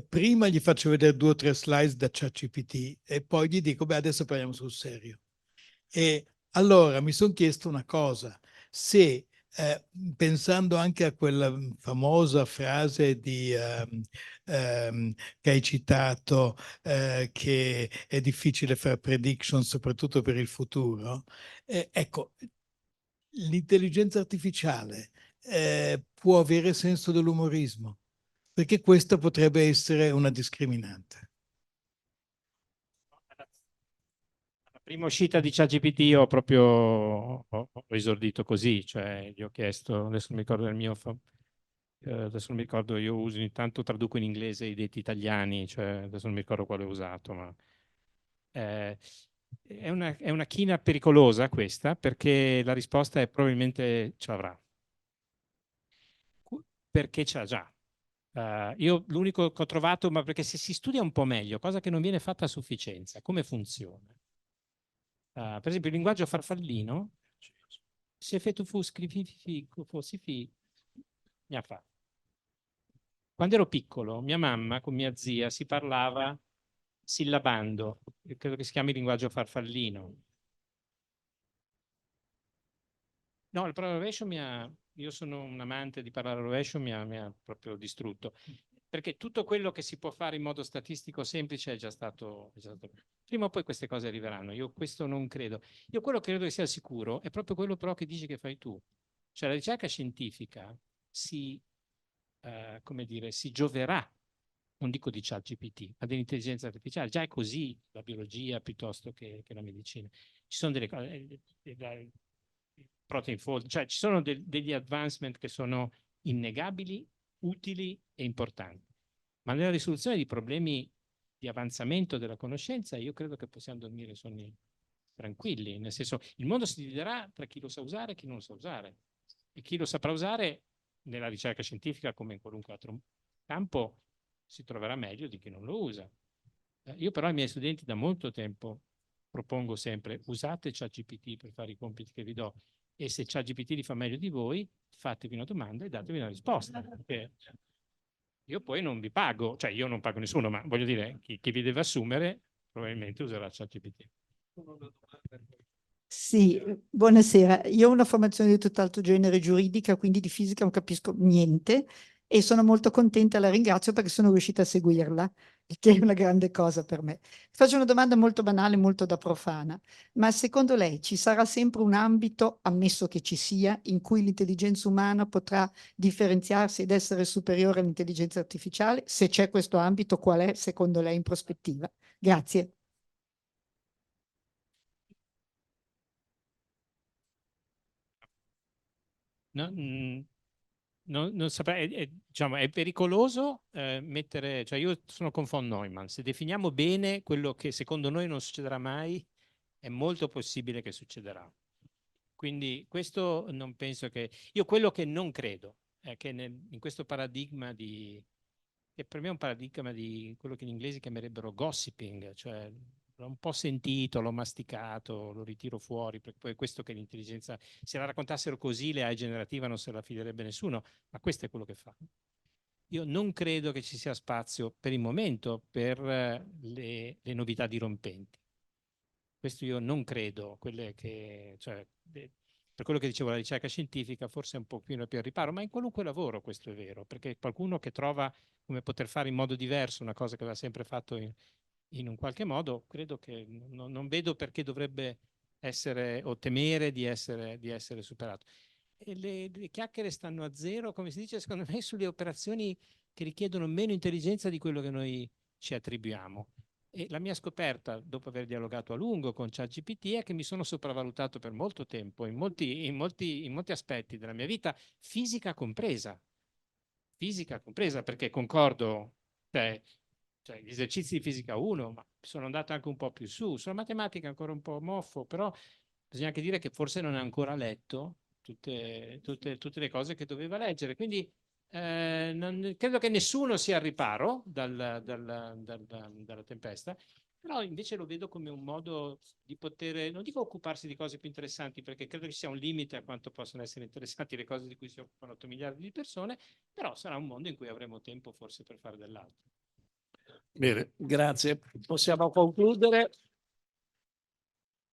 prima gli faccio vedere 2 o 3 slide da ChatGPT e poi gli dico, beh, adesso parliamo sul serio. E allora mi sono chiesto una cosa, se pensando anche a quella famosa frase che hai citato, che è difficile fare prediction soprattutto per il futuro, ecco, l'intelligenza artificiale può avere senso dell'umorismo, perché questa potrebbe essere una discriminante. La prima uscita di ChatGPT ho esordito così, cioè gli ho chiesto, adesso non mi ricordo il mio, adesso non mi ricordo, io uso ogni tanto, traduco in inglese i detti italiani, cioè adesso non mi ricordo quale ho usato, ma è una china pericolosa questa, perché la risposta è probabilmente ce l'avrà. Perché ce l'ha già. Io l'unico che ho trovato, ma perché se si studia un po' meglio, cosa che non viene fatta a sufficienza, come funziona? Per esempio il linguaggio farfallino, se fe tu fu scrivi fossi fi, mi ha fatto. Quando ero piccolo, mia mamma con mia zia si parlava sillabando, credo che si chiami linguaggio farfallino. No, il parlare rovescio io sono un amante di parlare rovescio, mi ha proprio distrutto, perché tutto quello che si può fare in modo statistico semplice è già stato. Prima o poi queste cose arriveranno, io questo non credo. Io quello che credo che sia sicuro è proprio quello però che dici che fai tu. Cioè la ricerca scientifica come dire, si gioverà, non dico di ChatGPT, ma dell'intelligenza artificiale. Già è così la biologia piuttosto che la medicina. Ci sono delle cose, protein fold, cioè ci sono degli advancement che sono innegabili, utili e importanti. Ma nella risoluzione di problemi di avanzamento della conoscenza io credo che possiamo dormire sonni tranquilli, nel senso il mondo si dividerà tra chi lo sa usare e chi non lo sa usare, e chi lo saprà usare nella ricerca scientifica come in qualunque altro campo si troverà meglio di chi non lo usa. Io però ai miei studenti da molto tempo propongo sempre: usate ChatGPT per fare i compiti che vi do, e se ChatGPT li fa meglio di voi, fatevi una domanda e datevi una risposta. Perché io poi non vi pago, cioè io non pago nessuno, ma voglio dire, chi vi deve assumere probabilmente userà ChatGPT. Sì, buonasera. Io ho una formazione di tutt'altro genere, giuridica, quindi di fisica non capisco niente e sono molto contenta, la ringrazio perché sono riuscita a seguirla, il che è una grande cosa per me. Faccio una domanda molto banale, molto da profana, ma secondo lei ci sarà sempre un ambito, ammesso che ci sia, in cui l'intelligenza umana potrà differenziarsi ed essere superiore all'intelligenza artificiale? Se c'è questo ambito, qual è secondo lei in prospettiva? Grazie. No, non saprei, diciamo, è pericoloso mettere, cioè io sono con von Neumann, se definiamo bene quello che secondo noi non succederà mai, è molto possibile che succederà. Quindi questo non penso che... Io quello che non credo è che in questo paradigma che per me è un paradigma di quello che in inglese chiamerebbero gossiping, cioè l'ho un po' sentito, l'ho masticato, lo ritiro fuori, perché poi è questo che l'intelligenza, se la raccontassero così, l'AI generativa non se la fiderebbe nessuno, ma questo è quello che fa. Io non credo che ci sia spazio per il momento per le novità dirompenti. Questo io non credo, quelle che, cioè, per quello che dicevo, la ricerca scientifica forse è un pochino più al riparo, ma in qualunque lavoro questo è vero, perché qualcuno che trova come poter fare in modo diverso una cosa che aveva sempre fatto in un qualche modo, credo che non vedo perché dovrebbe essere o temere di essere superato. E le chiacchiere stanno a zero, come si dice, secondo me, sulle operazioni che richiedono meno intelligenza di quello che noi ci attribuiamo. E la mia scoperta, dopo aver dialogato a lungo con ChatGPT, è che mi sono sopravvalutato per molto tempo, in molti aspetti della mia vita, fisica compresa, perché concordo, cioè gli esercizi di fisica 1, ma sono andato anche un po' più su, sulla matematica ancora un po' moffo, però bisogna anche dire che forse non ha ancora letto tutte le cose che doveva leggere, quindi credo che nessuno sia al riparo dalla tempesta, però invece lo vedo come un modo di poter, non dico occuparsi di cose più interessanti, perché credo che ci sia un limite a quanto possono essere interessanti le cose di cui si occupano 8 miliardi di persone, però sarà un mondo in cui avremo tempo forse per fare dell'altro. Bene, grazie. Possiamo concludere.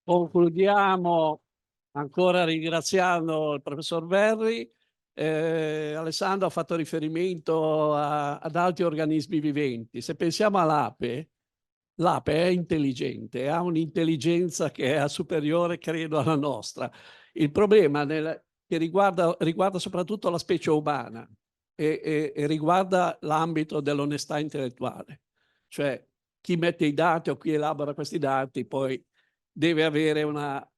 Concludiamo ancora ringraziando il professor Verri. Alessandro ha fatto riferimento ad altri organismi viventi. Se pensiamo all'ape, l'ape è intelligente, ha un'intelligenza che è superiore, credo, alla nostra. Il problema che riguarda soprattutto la specie umana e riguarda l'ambito dell'onestà intellettuale. Cioè chi mette i dati o chi elabora questi dati poi deve avere un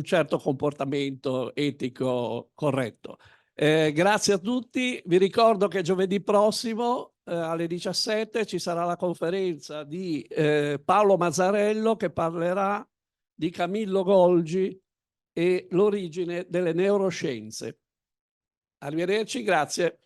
certo comportamento etico corretto. Grazie a tutti. Vi ricordo che giovedì prossimo alle 17 ci sarà la conferenza di Paolo Mazzarello che parlerà di Camillo Golgi e l'origine delle neuroscienze. Arrivederci, grazie.